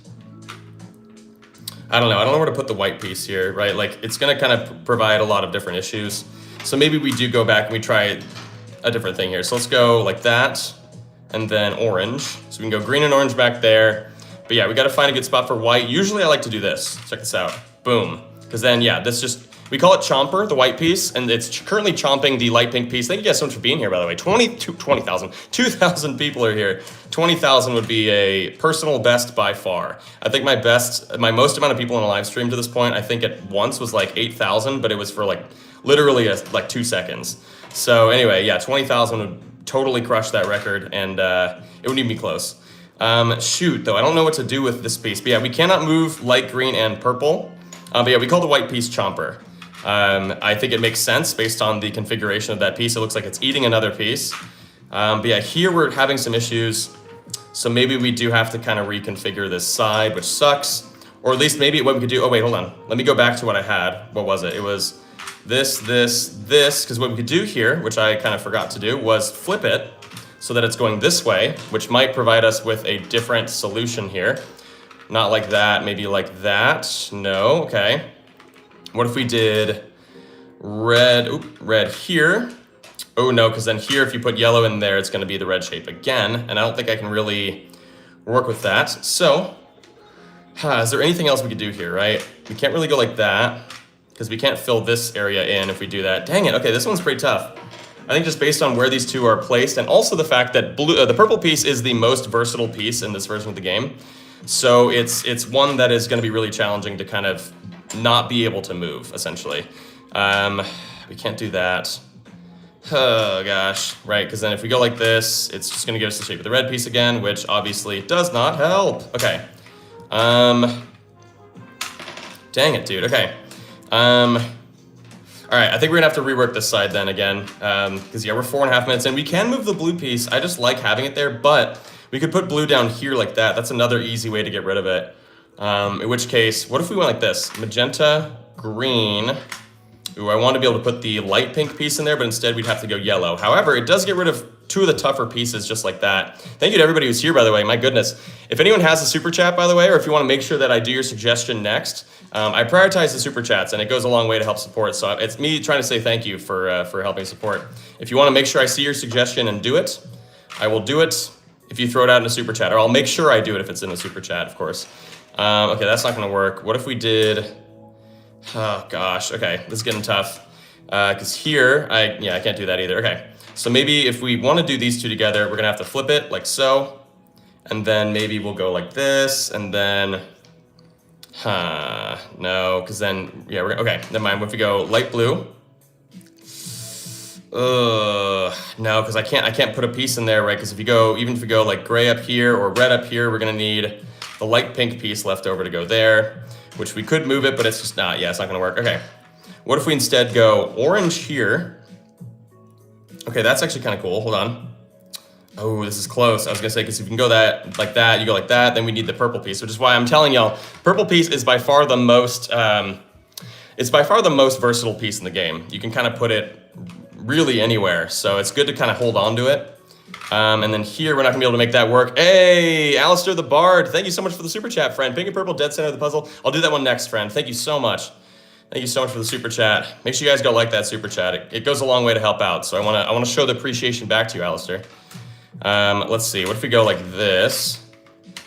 I don't know where to put the white piece here, right? Like it's gonna kind of provide a lot of different issues. So maybe we do go back and we try a different thing here. So let's go like that, and then orange. So we can go green and orange back there. But yeah, we gotta find a good spot for white. Usually I like to do this. Check this out. Boom. Because then, yeah, this just, we call it chomper, the white piece, and it's currently chomping the light pink piece. Thank you guys so much for being here, by the way. 20,000, 2,000 people are here. 20,000 would be a personal best by far. I think my most amount of people in a live stream to this point, I think at once was like 8,000, but it was for like literally like 2 seconds. So anyway, yeah, 20,000 would totally crush that record, and it wouldn't even be close. Shoot, though, I don't know what to do with this piece. But yeah, we cannot move light green and purple. But yeah, we call the white piece chomper. I think it makes sense based on the configuration of that piece. It looks like it's eating another piece. But yeah, here we're having some issues. So maybe we do have to kind of reconfigure this side, which sucks. Or at least maybe what we could do, oh wait, hold on. Let me go back to what I had. What was it? It was this, because what we could do here, which I kind of forgot to do, was flip it so that it's going this way, which might provide us with a different solution here. Not like that, maybe like that. No, okay. What if we did red, red here? Oh no, because then here, if you put yellow in there, it's gonna be the red shape again, and I don't think I can really work with that. So, is there anything else we could do here, right? We can't really go like that, because we can't fill this area in if we do that. Dang it, okay, this one's pretty tough. I think just based on where these two are placed, and also the fact that the purple piece is the most versatile piece in this version of the game. So it's one that is going to be really challenging to kind of not be able to move, essentially. We can't do that. Oh, gosh. Right, because then if we go like this, it's just going to give us the shape of the red piece again, which obviously does not help. Okay. Dang it, dude. Okay. All right, I think we're gonna have to rework this side then again, because yeah, we're 4.5 minutes in. We can move the blue piece. I just like having it there, but we could put blue down here like that. That's another easy way to get rid of it. In which case, what if we went like this? Magenta, green. Ooh, I want to be able to put the light pink piece in there, but instead we'd have to go yellow. However, it does get rid of 2 of the tougher pieces just like that. Thank you to everybody who's here, by the way. My goodness. If anyone has a super chat, by the way, or if you want to make sure that I do your suggestion next, I prioritize the super chats, and it goes a long way to help support. So it's me trying to say thank you for helping support. If you want to make sure I see your suggestion and do it, I will do it if you throw it out in a super chat, or I'll make sure I do it if it's in a super chat, of course. Okay, that's not going to work. What if we did... Oh, gosh. Okay, this is getting tough. Because here, I can't do that either. Okay, so maybe if we want to do these two together, we're going to have to flip it like so. And then maybe we'll go like this, and then... no, because then, yeah, okay, never mind. If we go light blue... no, because I can't put a piece in there, right? Because even if we go like gray up here or red up here, we're going to need the light pink piece left over to go there. Which we could move it, but it's just not, yeah, it's not gonna work. Okay, what if we instead go orange here? Okay, that's actually kind of cool, hold on. Oh, this is close. I was gonna say, because if you can go that, like that, you go like that, then we need the purple piece, which is why I'm telling y'all, purple piece is by far the most, it's by far the most versatile piece in the game. You can kind of put it really anywhere, so it's good to kind of hold on to it. And then here, we're not gonna be able to make that work. Hey, Alistair the Bard, thank you so much for the super chat, friend. Pink and purple, dead center of the puzzle. I'll do that one next, friend. Thank you so much. Thank you so much for the super chat. Make sure you guys go like that super chat. It goes a long way to help out. So I wanna show the appreciation back to you, Alistair. Let's see, what if we go like this?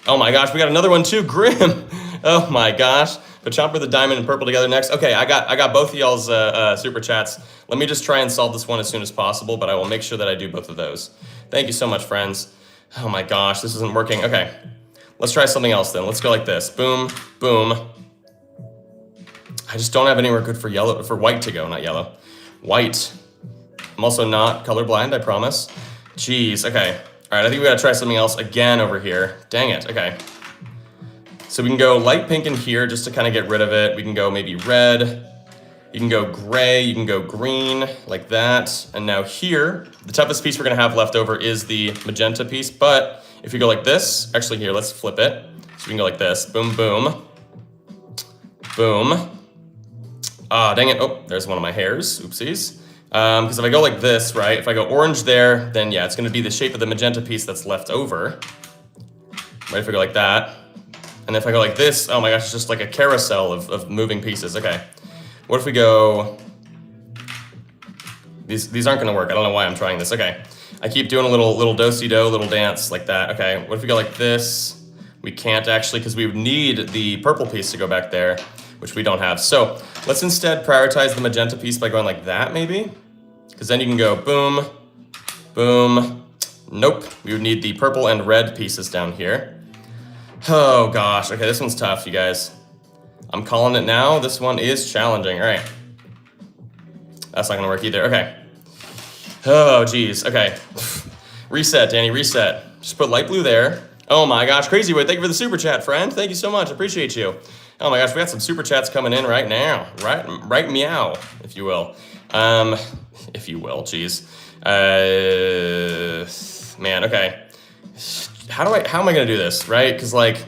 Oh my gosh, we got another one too, Grim. Oh my gosh. But chomper the diamond and purple together next. Okay, I got both of y'all's super chats. Let me just try and solve this one as soon as possible, but I will make sure that I do both of those. Thank you so much, friends. Oh my gosh, this isn't working. Okay, let's try something else then. Let's go like this. Boom, boom. I just don't have anywhere good for white to go, not yellow. White. I'm also not colorblind, I promise. Jeez, okay. All right, I think we gotta try something else again over here. Dang it, okay. So we can go light pink in here just to kind of get rid of it. We can go maybe red. You can go gray, you can go green, like that. And now here, the toughest piece we're gonna have left over is the magenta piece, but if you go like this, actually here, let's flip it. So we can go like this, boom, boom. Boom. Ah, dang it. Oh, there's one of my hairs. Oopsies. Because if I go like this, right, if I go orange there, then yeah, it's going to be the shape of the magenta piece that's left over. Right, if I go like that. And if I go like this, oh my gosh, it's just like a carousel of moving pieces. Okay. What if we go... These aren't going to work. I don't know why I'm trying this. Okay. I keep doing a little do-si-do, little dance like that. Okay. What if we go like this? We can't actually, because we would need the purple piece to go back there, which we don't have. So let's instead prioritize the magenta piece by going like that, maybe. Because then you can go boom, boom. Nope. We would need the purple and red pieces down here. Oh gosh. Okay, this one's tough, you guys. I'm calling it now. This one is challenging. All right. That's not gonna work either. Okay. Oh, geez. Okay. Reset, Danny, reset. Just put light blue there. Oh my gosh, Crazy Wood, thank you for the super chat, friend. Thank you so much, appreciate you. Oh my gosh, we got some super chats coming in right now. Right meow, if you will. If you will, geez. Man, okay. How am I gonna do this, right? Because like,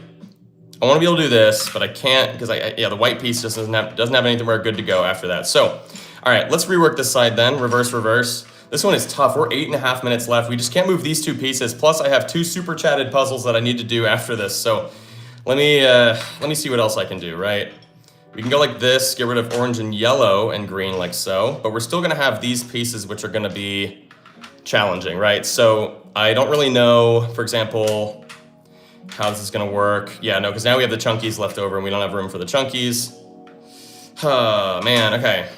I wanna be able to do this, but I can't, because yeah, the white piece just doesn't have anywhere good to go after that. So, all right, let's rework this side then, reverse. This one is tough. We're 8.5 minutes left. We just can't move these two pieces. Plus, I have 2 super chatted puzzles that I need to do after this. So let me see what else I can do, right? We can go like this, get rid of orange and yellow and green like so, but we're still gonna have these pieces which are gonna be challenging, right? So I don't really know, for example, how this is gonna work. Yeah, no, because now we have the chunkies left over and we don't have room for the chunkies. Oh, man, okay.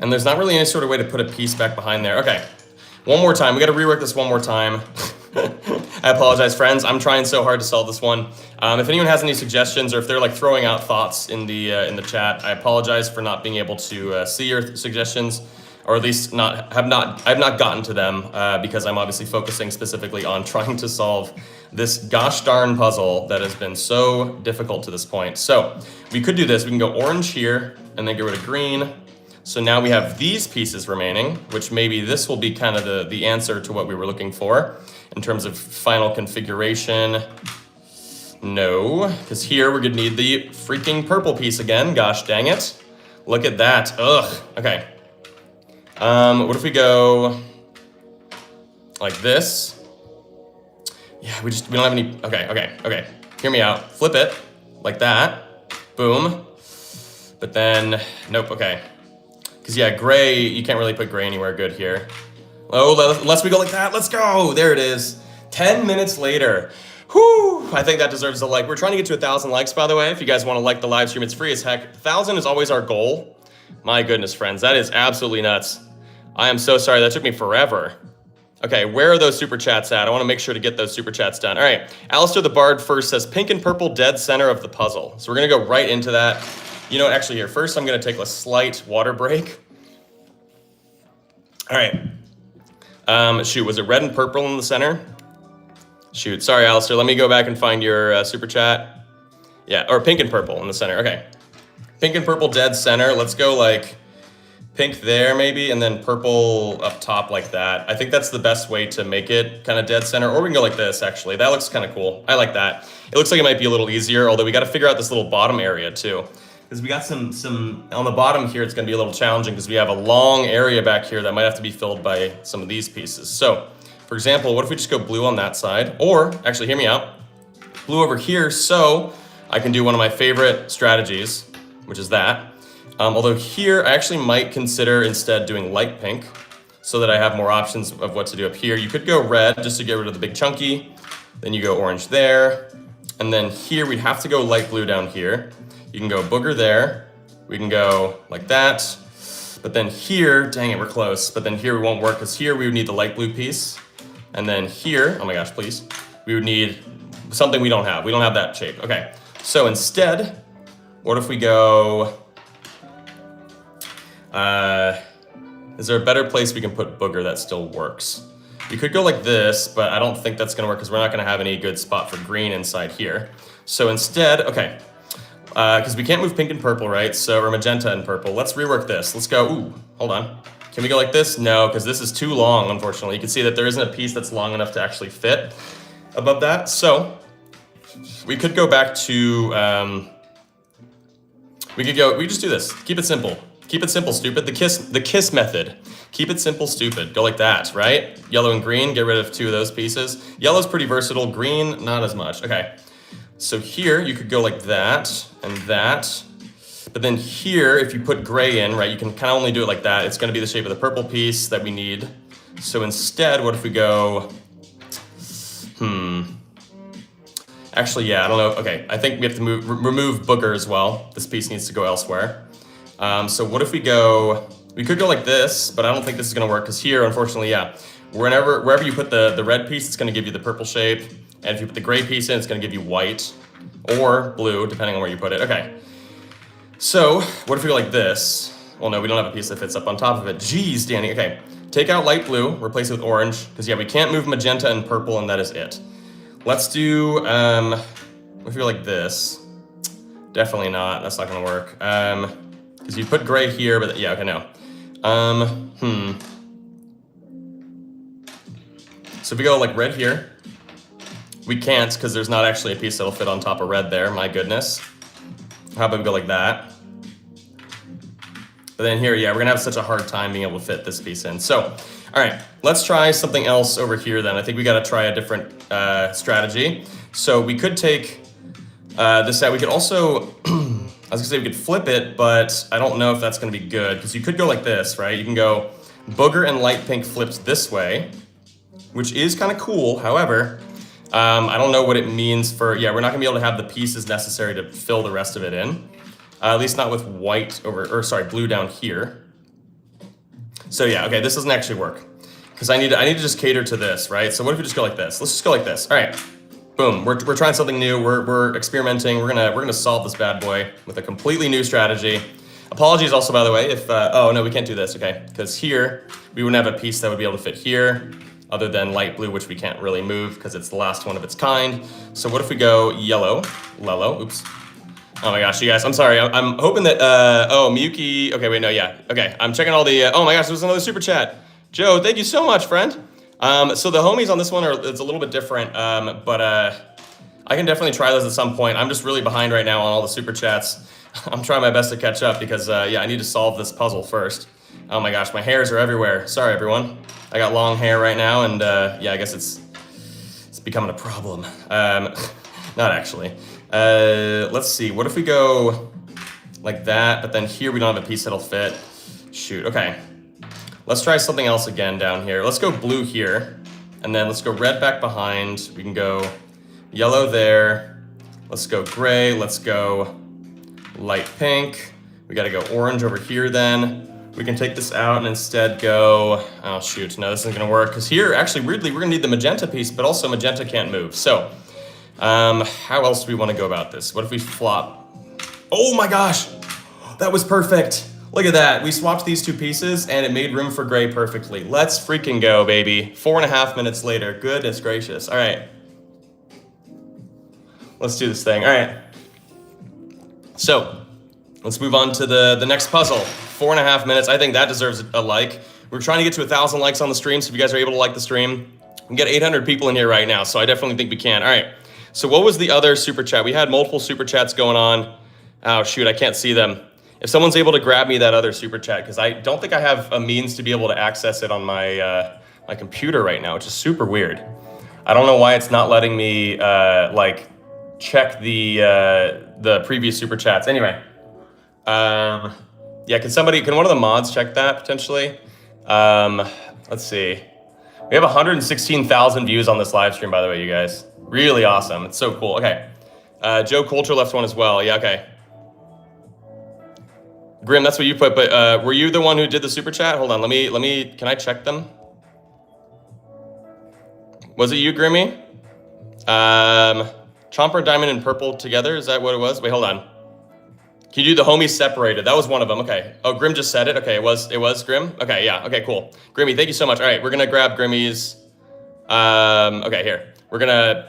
And there's not really any sort of way to put a piece back behind there. Okay, one more time. We got to rework this one more time. I apologize, friends. I'm trying so hard to solve this one. If anyone has any suggestions or if they're like throwing out thoughts in the chat, I apologize for not being able to see your suggestions, or at least I've not gotten to them because I'm obviously focusing specifically on trying to solve this gosh darn puzzle that has been so difficult to this point. So we could do this. We can go orange here and then get rid of green. So now we have these pieces remaining, which maybe this will be kind of the answer to what we were looking for in terms of final configuration. No, because here we're gonna need the freaking purple piece again. Gosh dang it. Look at that. Ugh. Okay. What if we go like this? Yeah, we don't have any. Okay. Hear me out. Flip it like that. Boom. But then, nope. Okay. Because yeah, gray, you can't really put gray anywhere good here. Oh, unless we go like that. Let's go. There it is. 10 minutes later. Whew. I think that deserves a like. We're trying to get to 1,000 likes, by the way. If you guys want to like the live stream, it's free as heck. 1,000 is always our goal. My goodness, friends. That is absolutely nuts. I am so sorry. That took me forever. Okay, where are those super chats at? I want to make sure to get those super chats done. All right, Alistair the Bard first says pink and purple dead center of the puzzle. So we're going to go right into that. You know, actually here, first I'm gonna take a slight water break. All right, shoot, was it red and purple in the center? Shoot, sorry, Alistair, let me go back and find your super chat. Yeah, or pink and purple in the center, okay. Pink and purple dead center, let's go like pink there maybe, and then purple up top like that. I think that's the best way to make it kind of dead center, or we can go like this actually. That looks kind of cool, I like that. It looks like it might be a little easier, although we gotta figure out this little bottom area too. Because we got some on the bottom here, it's gonna be a little challenging because we have a long area back here that might have to be filled by some of these pieces. So, for example, what if we just go blue on that side? Or, actually, hear me out, blue over here, so I can do one of my favorite strategies, which is that. Although here, I actually might consider instead doing light pink so that I have more options of what to do up here. You could go red just to get rid of the big chunky, then you go orange there, and then here we'd have to go light blue down here. You can go booger there, we can go like that, but then here, dang it, we're close, but then here we won't work because here we would need the light blue piece, and then here, oh my gosh, please, we would need something we don't have. We don't have that shape. Okay, so instead, what if we go, is there a better place we can put booger that still works? You could go like this, but I don't think that's gonna work because we're not gonna have any good spot for green inside here. So instead, okay, because we can't move pink and purple, right? So, or magenta and purple. Let's rework this. Let's go, ooh, hold on. Can we go like this? No, because this is too long, unfortunately. You can see that there isn't a piece that's long enough to actually fit above that. So, We could go back to, we could just do this. Keep it simple. Keep it simple, stupid. The kiss method. Keep it simple, stupid. Go like that, right? Yellow and green, get rid of 2 of those pieces. Yellow's pretty versatile, green, not as much. Okay, so here you could go like that and that. But then here, if you put gray in, right, you can kind of only do it like that. It's gonna be the shape of the purple piece that we need. So instead, what if we go, actually, yeah, I don't know. Okay, I think we have to remove booger as well. This piece needs to go elsewhere. So what if we could go like this, but I don't think this is gonna work because here, unfortunately, yeah, wherever you put the red piece, it's gonna give you the purple shape. And if you put the gray piece in, it's gonna give you white or blue, depending on where you put it. Okay, so what if we go like this? Well, no, we don't have a piece that fits up on top of it. Jeez, Danny, okay. Take out light blue, replace it with orange, because yeah, we can't move magenta and purple, and that is it. Let's do, what if we go like this? Definitely not, that's not gonna work. Because you put gray here, but yeah, okay, no. So if we go like red here, we can't because there's not actually a piece that'll fit on top of red there, my goodness. How about we go like that? But then here, yeah, we're gonna have such a hard time being able to fit this piece in. So, all right, let's try something else over here then. I think we gotta try a different strategy. So we could take this out. We could also, I was gonna say we could flip it, but I don't know if that's gonna be good because you could go like this, right? You can go booger and light pink flipped this way, which is kind of cool. However, I don't know what it means for, yeah, we're not gonna be able to have the pieces necessary to fill the rest of it in. At least not with white blue down here. So yeah, okay, this doesn't actually work because I need to just cater to this, right? So what if we just go like this? Let's just go like this. All right, boom. We're trying something new. We're experimenting. We're gonna solve this bad boy with a completely new strategy. Apologies also, by the way, if oh no, we can't do this, okay? Because here we wouldn't have a piece that would be able to fit here, other than light blue, which we can't really move because it's the last one of its kind. So what if we go yellow, Lello? Oops. Oh my gosh, you guys, I'm sorry. I'm hoping that, oh, Miyuki, okay, wait, no, yeah. Okay, I'm checking all the, oh my gosh, there's another super chat. Joe, thank you so much, friend. So the homies on this one it's a little bit different, but I can definitely try those at some point. I'm just really behind right now on all the super chats. I'm trying my best to catch up because, yeah, I need to solve this puzzle first. Oh my gosh, my hairs are everywhere. Sorry, everyone. I got long hair right now, and yeah, I guess it's becoming a problem. Not actually. Let's see, what if we go like that, but then here we don't have a piece that'll fit. Shoot, okay. Let's try something else again down here. Let's go blue here, and then let's go red back behind. We can go yellow there. Let's go gray, let's go light pink. We gotta go orange over here then. We can take this out and instead go, oh shoot, no, this isn't gonna work. Because here, actually, weirdly, we're gonna need the magenta piece, but also magenta can't move. So, how else do we want to go about this? What if we flop? Oh my gosh, that was perfect. Look at that. We swapped these 2 pieces and it made room for gray perfectly. Let's freaking go, baby. 4.5 minutes later. Goodness gracious. All right. Let's do this thing. All right. So let's move on to the next puzzle. 4.5 minutes. I think that deserves a like. We're trying to get to 1,000 likes on the stream. So if you guys are able to like the stream, we can get 800 people in here right now. So I definitely think we can. All right. So what was the other super chat? We had multiple super chats going on. Oh shoot, I can't see them. If someone's able to grab me that other super chat, because I don't think I have a means to be able to access it on my my computer right now, which is super weird. I don't know why it's not letting me like check the previous super chats. Anyway, yeah, can one of the mods check that potentially? Let's see. We have 116,000 views on this live stream, by the way, you guys. Really awesome. It's so cool. Okay. Joe Coulter left one as well. Yeah, okay. Grim, that's what you put, but were you the one who did the super chat? Hold on, can I check them? Was it you, Grimmy? Chomper, Diamond, and Purple together, is that what it was? Wait, hold on. Can you do the homies separated? That was one of them, okay. Oh, Grim just said it, okay, it was Grim? Okay, yeah, okay, cool. Grimmy, thank you so much. All right, we're gonna grab Grimmy's, okay, here. We're gonna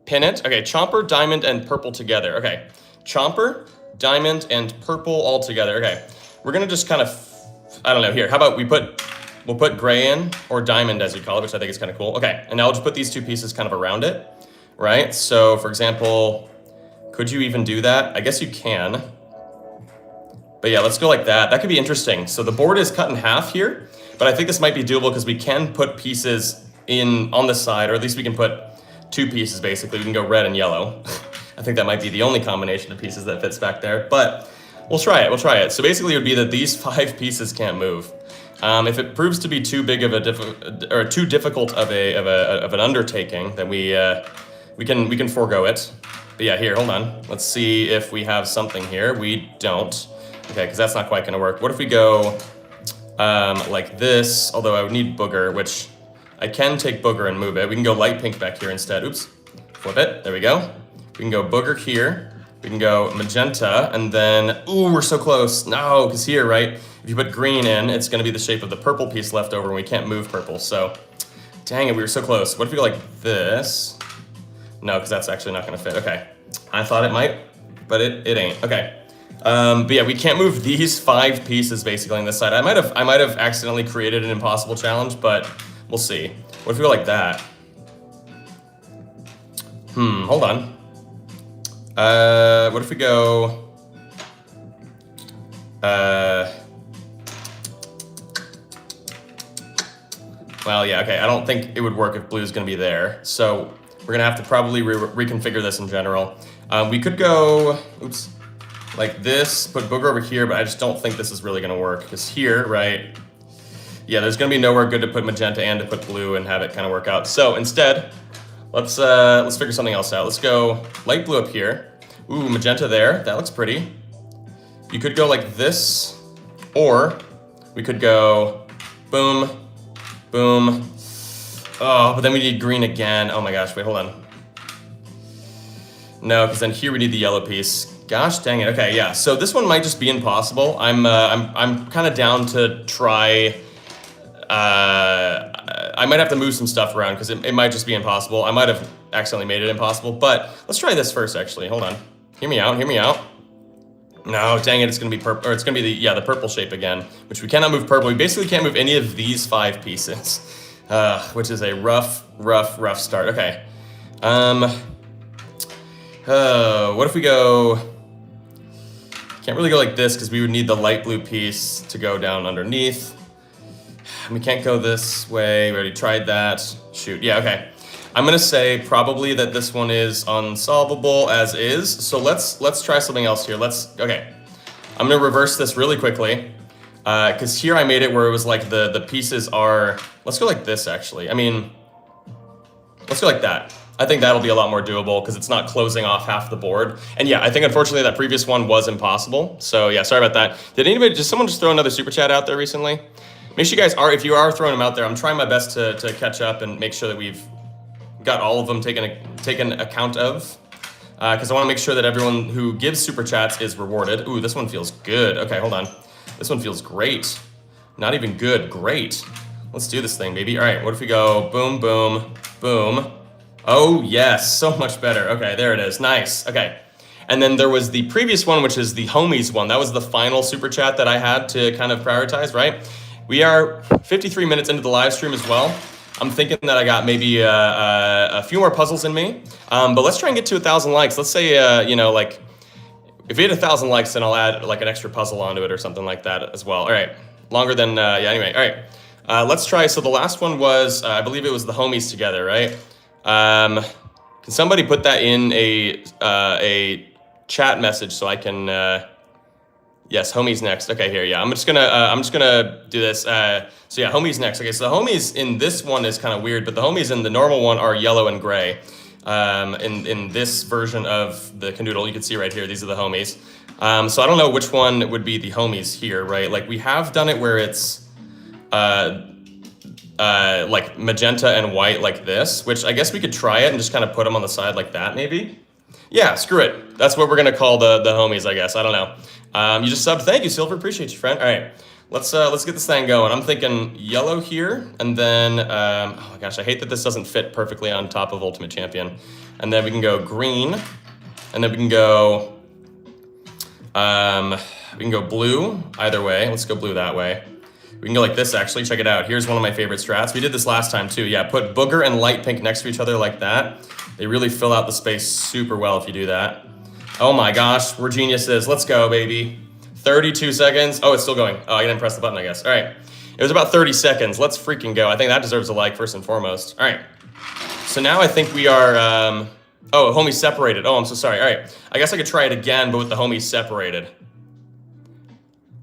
pin it. Okay, Chomper, Diamond, and Purple together. Okay, Chomper, Diamond, and Purple all together. Okay, we're gonna just kind of, I don't know, here. How about we'll put gray in, or diamond as you call it, which I think is kind of cool. Okay, and now I'll just put these 2 pieces kind of around it. right? So for example, could you even do that? I guess you can. But yeah, let's go like that. That could be interesting. So the board is cut in half here, but I think this might be doable because we can put pieces in on the side, or at least we can put 2 pieces basically. We can go red and yellow. I think that might be the only combination of pieces that fits back there, but we'll try it. So basically it would be that these 5 pieces can't move. If it proves to be too big of or too difficult of an undertaking, then we can forego it. But yeah, here, hold on. Let's see if we have something here. We don't. Okay, because that's not quite gonna work. What if we go like this, although I would need booger, which I can take booger and move it. We can go light pink back here instead. Oops, flip it, there we go. We can go booger here. We can go magenta, and then, ooh, we're so close. No, because here, right, if you put green in, it's gonna be the shape of the purple piece left over, and we can't move purple, so dang it, we were so close. What if we go like this? No, because that's actually not gonna fit. Okay, I thought it might, but it ain't. Okay. But yeah, we can't move these 5 pieces basically on this side. I might have accidentally created an impossible challenge, but we'll see. What if we go like that? Hold on. What if we go? Well, yeah, okay. I don't think it would work if blue's gonna be there, so we're gonna have to probably reconfigure this in general. We could go, oops. Like this, put booger over here, but I just don't think this is really gonna work, because here, right, yeah, there's gonna be nowhere good to put magenta and to put blue and have it kind of work out. So instead, let's figure something else out. Let's go light blue up here. Ooh, magenta there, that looks pretty. You could go like this, or we could go boom, boom. Oh, but then we need green again. Oh my gosh, wait, hold on. No, because then here we need the yellow piece. Gosh dang it. Okay, yeah. So this one might just be impossible. I'm kind of down to try. I might have to move some stuff around because it might just be impossible. I might have accidentally made it impossible, but let's try this first. Actually, hold on. Hear me out. Hear me out. No, dang it. It's gonna be purple, or it's gonna be the purple shape again, which we cannot move purple. We basically can't move any of these 5 pieces, which is a rough start. Okay. What if we go? Can't really go like this because we would need the light blue piece to go down underneath. We can't go this way. We already tried that. Shoot. Yeah, okay. I'm gonna say probably that this one is unsolvable as is. So let's try something else here. Okay. I'm gonna reverse this really quickly. Because here I made it where it was like the pieces are, let's go like this actually. I mean, let's go like that. I think that'll be a lot more doable because it's not closing off half the board. And yeah, I think unfortunately that previous one was impossible. So yeah, sorry about that. Did someone just throw another super chat out there recently? Make sure you guys if you are throwing them out there, I'm trying my best to catch up and make sure that we've got all of them taken account of. Because I want to make sure that everyone who gives super chats is rewarded. Ooh, this one feels good. Okay, hold on. This one feels great. Not even good, great. Let's do this thing, baby. All right, what if we go boom, boom, boom. Oh, yes, so much better. Okay, there it is. Nice. Okay. And then there was the previous one, which is the homies one. That was the final super chat that I had to kind of prioritize, right? We are 53 minutes into the live stream as well. I'm thinking that I got maybe a few more puzzles in me. But let's try and get to 1,000 likes. Let's say, like, if we hit 1,000 likes, then I'll add like an extra puzzle onto it or something like that as well. All right. Longer than, anyway. All right. Let's try. So the last one was, I believe it was the homies together, right? Can somebody put that in a chat message so I can yes, homies next. Okay, here, yeah. I'm just gonna do this. So yeah, homies next. Okay, so the homies in this one is kind of weird, but the homies in the normal one are yellow and gray. In this version of the Kanoodle, you can see right here, these are the homies. So I don't know which one would be the homies here, right? Like we have done it where it's like magenta and white like this, which I guess we could try it and just kind of put them on the side like that maybe. Yeah, screw it. That's what we're gonna call the homies, I guess. I don't know. You just subbed. Thank you, Silver. Appreciate you, friend. All right, let's get this thing going. I'm thinking yellow here, and then oh my gosh, I hate that this doesn't fit perfectly on top of Ultimate Champion. And then we can go green, and then we can go blue. Either way, let's go blue that way. We can go like this, actually. Check it out. Here's one of my favorite strats. We did this last time, too. Yeah, put booger and light pink next to each other like that. They really fill out the space super well if you do that. Oh my gosh, we're geniuses. Let's go, baby. 32 seconds. Oh, it's still going. Oh, I didn't press the button, I guess. All right. It was about 30 seconds. Let's freaking go. I think that deserves a like, first and foremost. All right. So now I think we are... oh, homies separated. Oh, I'm so sorry. All right. I guess I could try it again, but with the homies separated.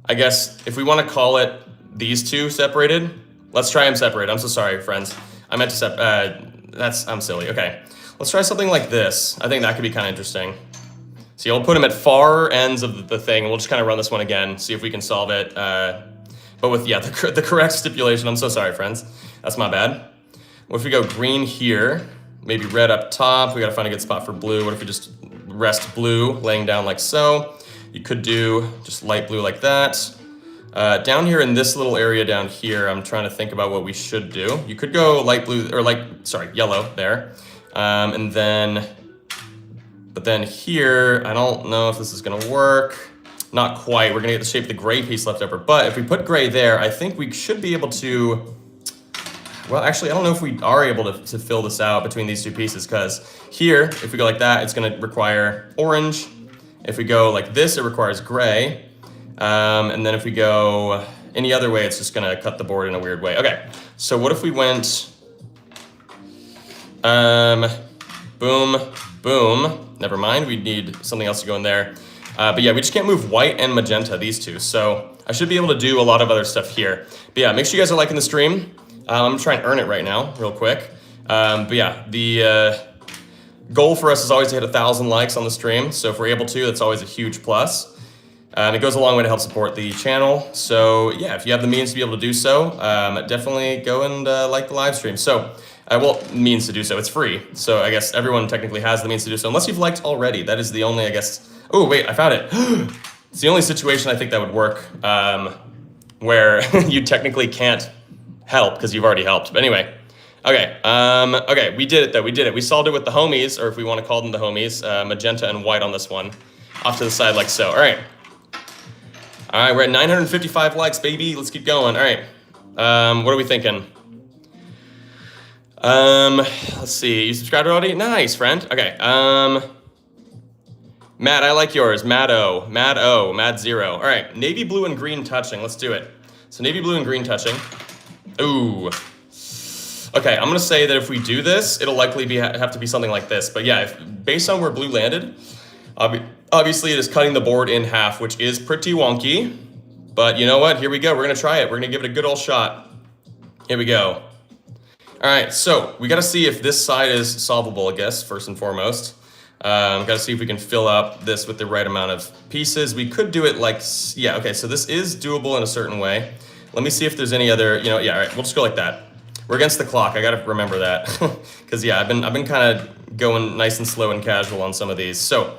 I guess if we want to call it these two separated, let's try them separated. I'm so sorry, friends. I meant to I'm silly. Okay. Let's try something like this. I think that could be kind of interesting. See, we'll put them at far ends of the thing, and we'll just kind of run this one again, see if we can solve it. But with, yeah, the correct stipulation. I'm so sorry, friends. That's my bad. What if we go green here, maybe red up top? We got to find a good spot for blue. What if we just rest blue, laying down like so? You could do just light blue like that. Down here in this little area down here, I'm trying to think about what we should do. You could go light blue, or yellow there. But then here, I don't know if this is gonna work. Not quite, we're gonna get the shape of the gray piece left over. But if we put gray there, I think we should be able to, well, actually, I don't know if we are able to fill this out between these two pieces, because here, if we go like that, it's gonna require orange. If we go like this, it requires gray. And then if we go any other way, it's just gonna cut the board in a weird way. Okay, so what if we went, boom, boom. Never mind, we need something else to go in there. But yeah, we just can't move white and magenta, these two. So I should be able to do a lot of other stuff here. But yeah, make sure you guys are liking the stream. I'm gonna try and earn it right now, real quick. But yeah, the goal for us is always to hit 1,000 likes on the stream. So if we're able to, that's always a huge plus. It goes a long way to help support the channel. So yeah, if you have the means to be able to do so, definitely go and like the live stream. So, well, means to do so, it's free. So I guess everyone technically has the means to do so, unless you've liked already. That is the only, I guess, oh wait, I found it. It's the only situation I think that would work where you technically can't help because you've already helped. But anyway, okay, okay, we did it though, we did it. We solved it with the homies, or if we want to call them the homies, magenta and white on this one, off to the side like so. All right. All right, we're at 955 likes, baby. Let's keep going. All right. What are we thinking? Let's see. You subscribed already? Nice, friend. Okay. Matt, I like yours. Matt O. Matt O. Matt Zero. All right. Navy blue and green touching. Let's do it. So navy blue and green touching. Ooh. Okay, I'm gonna say that if we do this, it'll likely have to be something like this. But yeah, based on where blue landed, obviously it is cutting the board in half, which is pretty wonky. But you know what? Here we go. We're gonna try it. We're gonna give it a good old shot. Here we go. All right, so we gotta see if this side is solvable, I guess, first and foremost. Gotta see if we can fill up this with the right amount of pieces. We could do it like, yeah, okay, so this is doable in a certain way. Let me see if there's any other, yeah, all right, we'll just go like that. We're against the clock, I gotta remember that. Because yeah, I've been kind of going nice and slow and casual on some of these. So,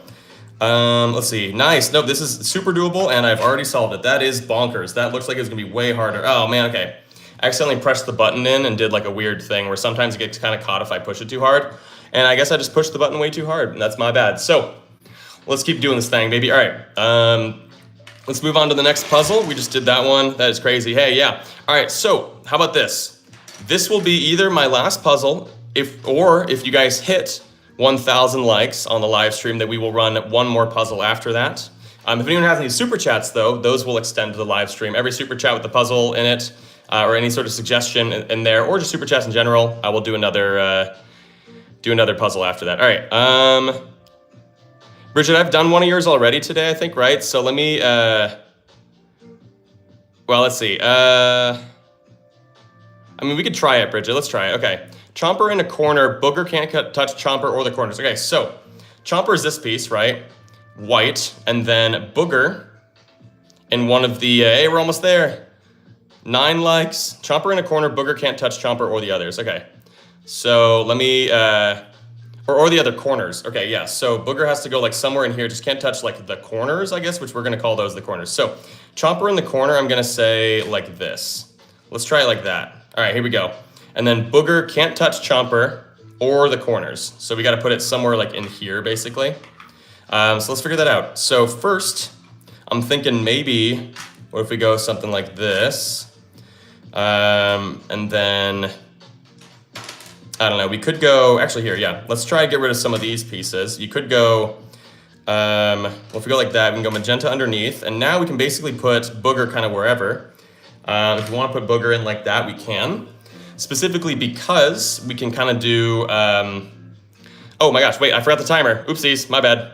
let's see, nice. Nope, this is super doable and I've already solved it. That is bonkers. That looks like it's gonna be way harder. Oh man, okay. I accidentally pressed the button in and did like a weird thing where sometimes it gets kind of caught if I push it too hard. And I guess I just pushed the button way too hard, and that's my bad. So, let's keep doing this thing, baby. All right, let's move on to the next puzzle. We just did that one. That is crazy. Hey, yeah. All right, so how about this? This will be either my last puzzle, or if you guys hit 1,000 likes on the live stream, that we will run one more puzzle after that. If anyone has any super chats, though, those will extend to the live stream. Every super chat with the puzzle in it, or any sort of suggestion in there, or just super chats in general, I will do another puzzle after that. All right. Bridget, I've done one of yours already today, I think, right? So let me, well, let's see. I mean, we could try it, Bridget. Let's try it. Okay. Chomper in a corner. Booger can't touch Chomper or the corners. Okay, so Chomper is this piece, right? White. And then Booger in one of the, hey, we're almost there. 9 likes. Chomper in a corner. Booger can't touch Chomper or the others. Okay. So let me, or the other corners. Okay, yeah. So Booger has to go like somewhere in here. Just can't touch like the corners, I guess, which we're going to call those the corners. So Chomper in the corner, I'm going to say like this. Let's try it like that. All right, here we go. And then Booger can't touch Chomper or the corners. So we got to put it somewhere like in here, basically. So let's figure that out. So first, I'm thinking maybe, what if we go something like this? And then, I don't know, we could go, actually here, yeah. Let's try and get rid of some of these pieces. You could go, well, if we go like that, we can go magenta underneath. And now we can basically put booger kind of wherever. If you want to put booger in like that, we can. Specifically because we can kind of do, oh my gosh, wait, I forgot the timer. Oopsies, my bad.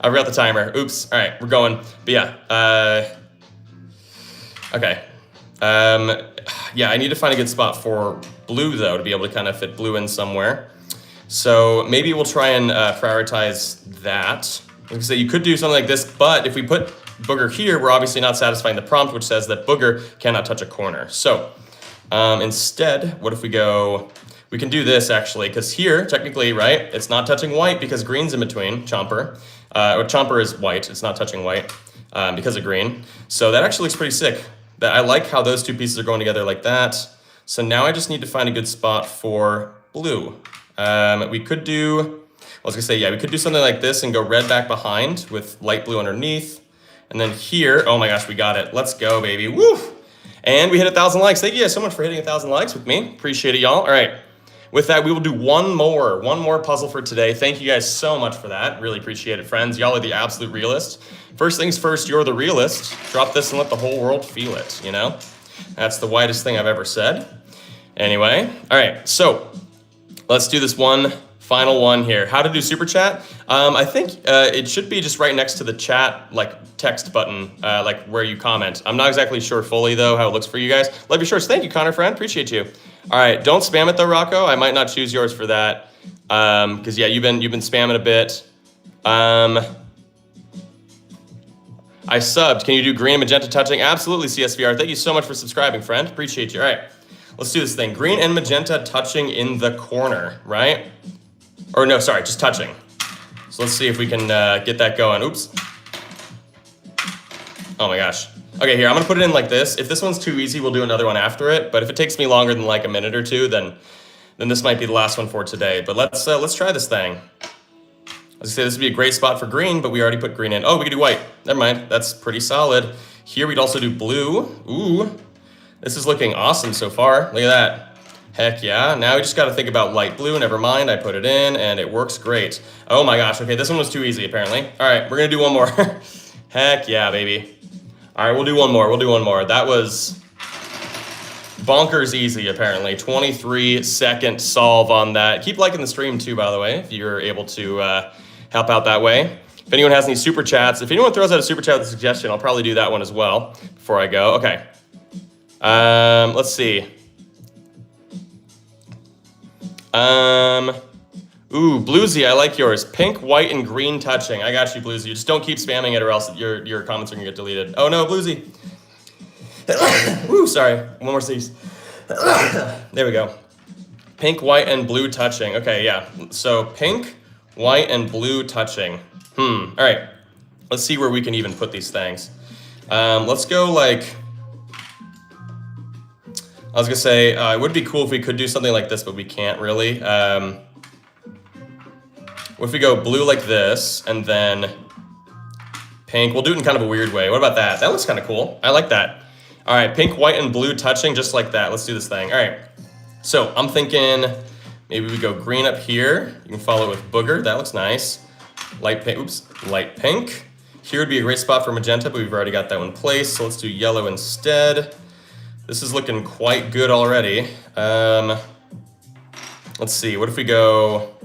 I forgot the timer. Oops. All right, we're going. But yeah, okay. Yeah, I need to find a good spot for blue though, to be able to kind of fit blue in somewhere. So maybe we'll try and prioritize that. Like I say, you could do something like this, but if we put booger here, we're obviously not satisfying the prompt, which says that booger cannot touch a corner. So instead, what if we go, we can do this actually, because here, technically, right, it's not touching white because green's in between, chomper. Or chomper is white, it's not touching white because of green. So that actually looks pretty sick. I like how those two pieces are going together like that. So now I just need to find a good spot for blue. We could do, I was gonna say, yeah, we could do something like this and go red back behind with light blue underneath. And then here, oh my gosh, we got it. Let's go, baby, woo! And we hit 1,000 likes. Thank you guys so much for hitting 1,000 likes with me. Appreciate it, y'all. All right, with that, we will do one more puzzle for today. Thank you guys so much for that. Really appreciate it, friends. Y'all are the absolute realist. First things first, you're the realist. Drop this and let the whole world feel it, you know? That's the whitest thing I've ever said. Anyway, all right, so let's do this one final one here. How to do super chat? I think it should be just right next to the chat, like text button, like where you comment. I'm not exactly sure fully though how it looks for you guys. Love your shorts. Thank you, Connor friend. Appreciate you. All right, don't spam it though, Rocco. I might not choose yours for that. Because yeah, you've been spamming a bit. I subbed. Can you do green and magenta touching? Absolutely, CSVR. Thank you so much for subscribing, friend. Appreciate you. All right, let's do this thing. Green and magenta touching in the corner, right? Or no, sorry, just touching. So let's see if we can get that going. Oops. Oh my gosh. Okay, here, I'm gonna put it in like this. If this one's too easy, we'll do another one after it. But if it takes me longer than like a minute or two, then this might be the last one for today. But let's try this thing. I was gonna say this would be a great spot for green, but we already put green in. Oh, we could do white. Never mind, that's pretty solid. Here we'd also do blue. Ooh, this is looking awesome so far. Look at that. Heck yeah. Now we just gotta think about light blue. Never mind, I put it in and it works great. Oh my gosh, okay, this one was too easy apparently. All right, we're gonna do one more. Heck yeah, baby. All right, we'll do one more. That was bonkers easy apparently. 23-second solve on that. Keep liking the stream too, by the way, if you're able to help out that way. If anyone has any super chats, if anyone throws out a super chat with a suggestion, I'll probably do that one as well before I go. Okay. Let's see. Ooh, Bluesy, I like yours. Pink, white, and green touching. I got you, Bluesy. Just don't keep spamming it or else your comments are gonna get deleted. Oh no, Bluesy. Ooh, sorry. One more sneeze. There we go. Pink, white, and blue touching. Okay, yeah. So pink, white, and blue touching. All right. Let's see where we can even put these things. Let's go like, I was gonna say, it would be cool if we could do something like this, but we can't really. What if we go blue like this, and then pink? We'll do it in kind of a weird way. What about that? That looks kind of cool. I like that. All right, pink, white, and blue touching just like that. Let's do this thing. All right, so I'm thinking maybe we go green up here. You can follow it with booger. That looks nice. Light pink, oops, light pink. Here would be a great spot for magenta, but we've already got that one in place, so let's do yellow instead. This is looking quite good already. Let's see, what if we go...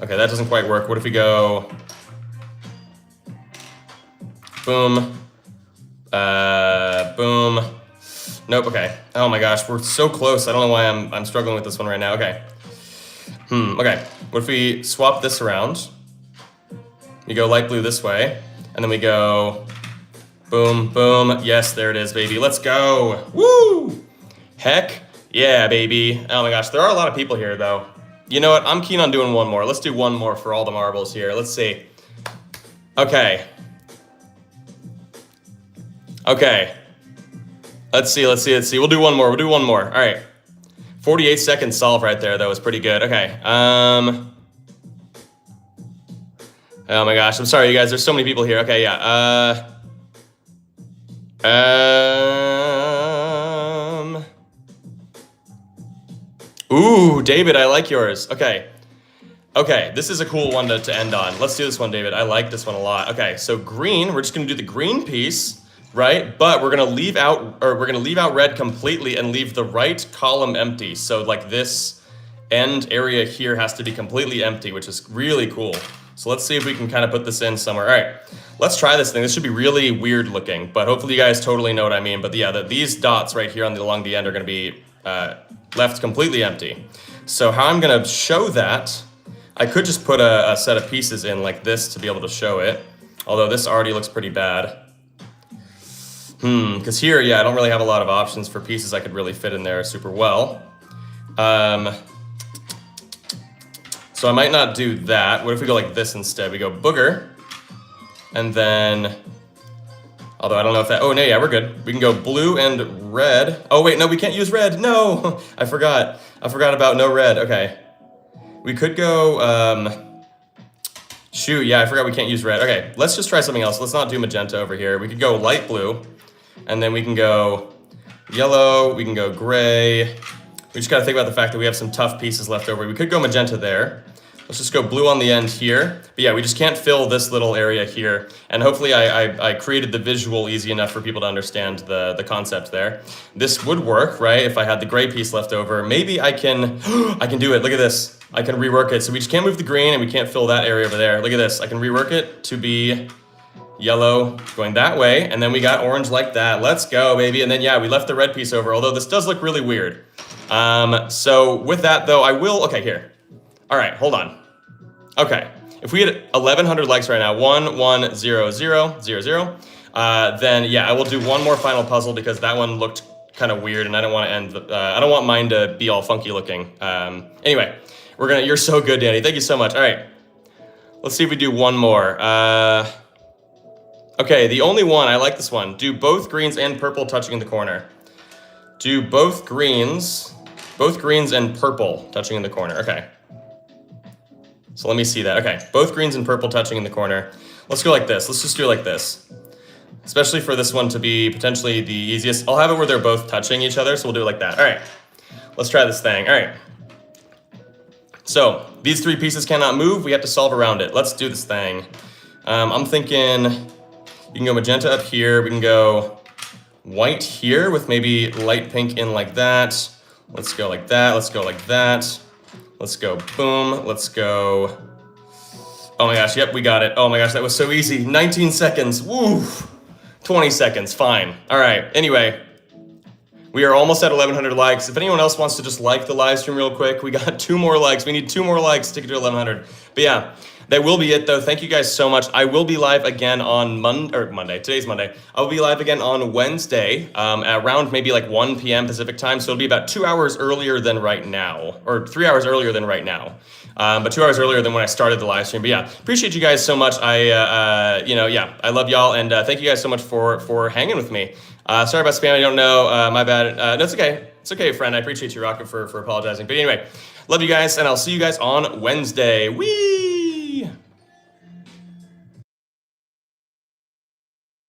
Okay, that doesn't quite work. What if we go... Boom. Boom. Nope, okay. Oh my gosh, we're so close. I don't know why I'm struggling with this one right now. Okay. Okay. What if we swap this around? We go light blue this way, and then we go boom, boom. Yes, there it is, baby. Let's go. Woo! Heck yeah, baby. Oh my gosh, there are a lot of people here, though. You know what? I'm keen on doing one more. Let's do one more for all the marbles here. Let's see. Okay. Okay. Let's see. We'll do one more. All right. 48-second solve right there, though, is pretty good. Okay. Oh my gosh. I'm sorry, you guys. There's so many people here. Okay, yeah. Ooh, David, I like yours. Okay. Okay, this is a cool one to end on. Let's do this one, David. I like this one a lot. Okay, so green, we're just gonna do the green piece, right? But we're gonna leave out red completely and leave the right column empty. So like this end area here has to be completely empty, which is really cool. So let's see if we can kind of put this in somewhere. All right, let's try this thing. This should be really weird looking, but hopefully you guys totally know what I mean. But yeah, these dots right here along the end are gonna be left completely empty. So how I'm gonna show that, I could just put a set of pieces in like this to be able to show it. Although this already looks pretty bad. Because here, yeah, I don't really have a lot of options for pieces I could really fit in there super well. So I might not do that. What if we go like this instead? We go booger, and then, although I don't know if that, oh no, yeah, we're good. We can go blue and red. Oh wait, no, we can't use red. No, I forgot about no red. Okay. We could go, shoot, yeah, I forgot we can't use red. Okay, let's just try something else. Let's not do magenta over here. We could go light blue, and then we can go yellow, we can go gray. We just gotta think about the fact that we have some tough pieces left over. We could go magenta there. Let's just go blue on the end here. But yeah, we just can't fill this little area here. And hopefully I created the visual easy enough for people to understand the concept there. This would work, right? If I had the gray piece left over, maybe I can, I can do it. Look at this. I can rework it. So we just can't move the green and we can't fill that area over there. Look at this. I can rework it to be yellow going that way. And then we got orange like that. Let's go, baby. And then yeah, we left the red piece over, although this does look really weird. So with that though, I will, okay, here. All right, hold on. Okay, if we had 1,100 likes right now, 110000, then yeah, I will do one more final puzzle because that one looked kind of weird and I don't want to end, I don't want mine to be all funky looking. Anyway, you're so good, Danny. Thank you so much. All right, let's see if we do one more. Okay, the only one, I like this one. Do both greens and purple touching in the corner. Do both greens and purple touching in the corner. Okay. So let me see that. Okay, both greens and purple touching in the corner. Let's go like this. Let's just do it like this. Especially for this one to be potentially the easiest. I'll have it where they're both touching each other, so we'll do it like that. All right, let's try this thing. All right. So these three pieces cannot move. We have to solve around it. Let's do this thing. I'm thinking you can go magenta up here. We can go white here with maybe light pink in like that. Let's go like that. Let's go like that. Let's go boom. Let's go. Oh my gosh. Yep, we got it. Oh my gosh, that was so easy. 19 seconds. Woo. 20 seconds. Fine. All right. Anyway, we are almost at 1,100 likes. If anyone else wants to just like the live stream real quick, we got 2 more likes. We need 2 more likes to get to 1,100. But yeah, that will be it though. Thank you guys so much. I will be live again on Monday. Today's Monday. I will be live again on Wednesday around maybe like 1 p.m. Pacific time. So it'll be about 2 hours earlier than right now, or 3 hours earlier than right now. But 2 hours earlier than when I started the live stream. But yeah, appreciate you guys so much. I love y'all, and thank you guys so much for hanging with me. Sorry about spam. I don't know. My bad. No, it's okay. It's okay, friend. I appreciate you, Rocket, for apologizing. But anyway, love you guys, and I'll see you guys on Wednesday. Whee!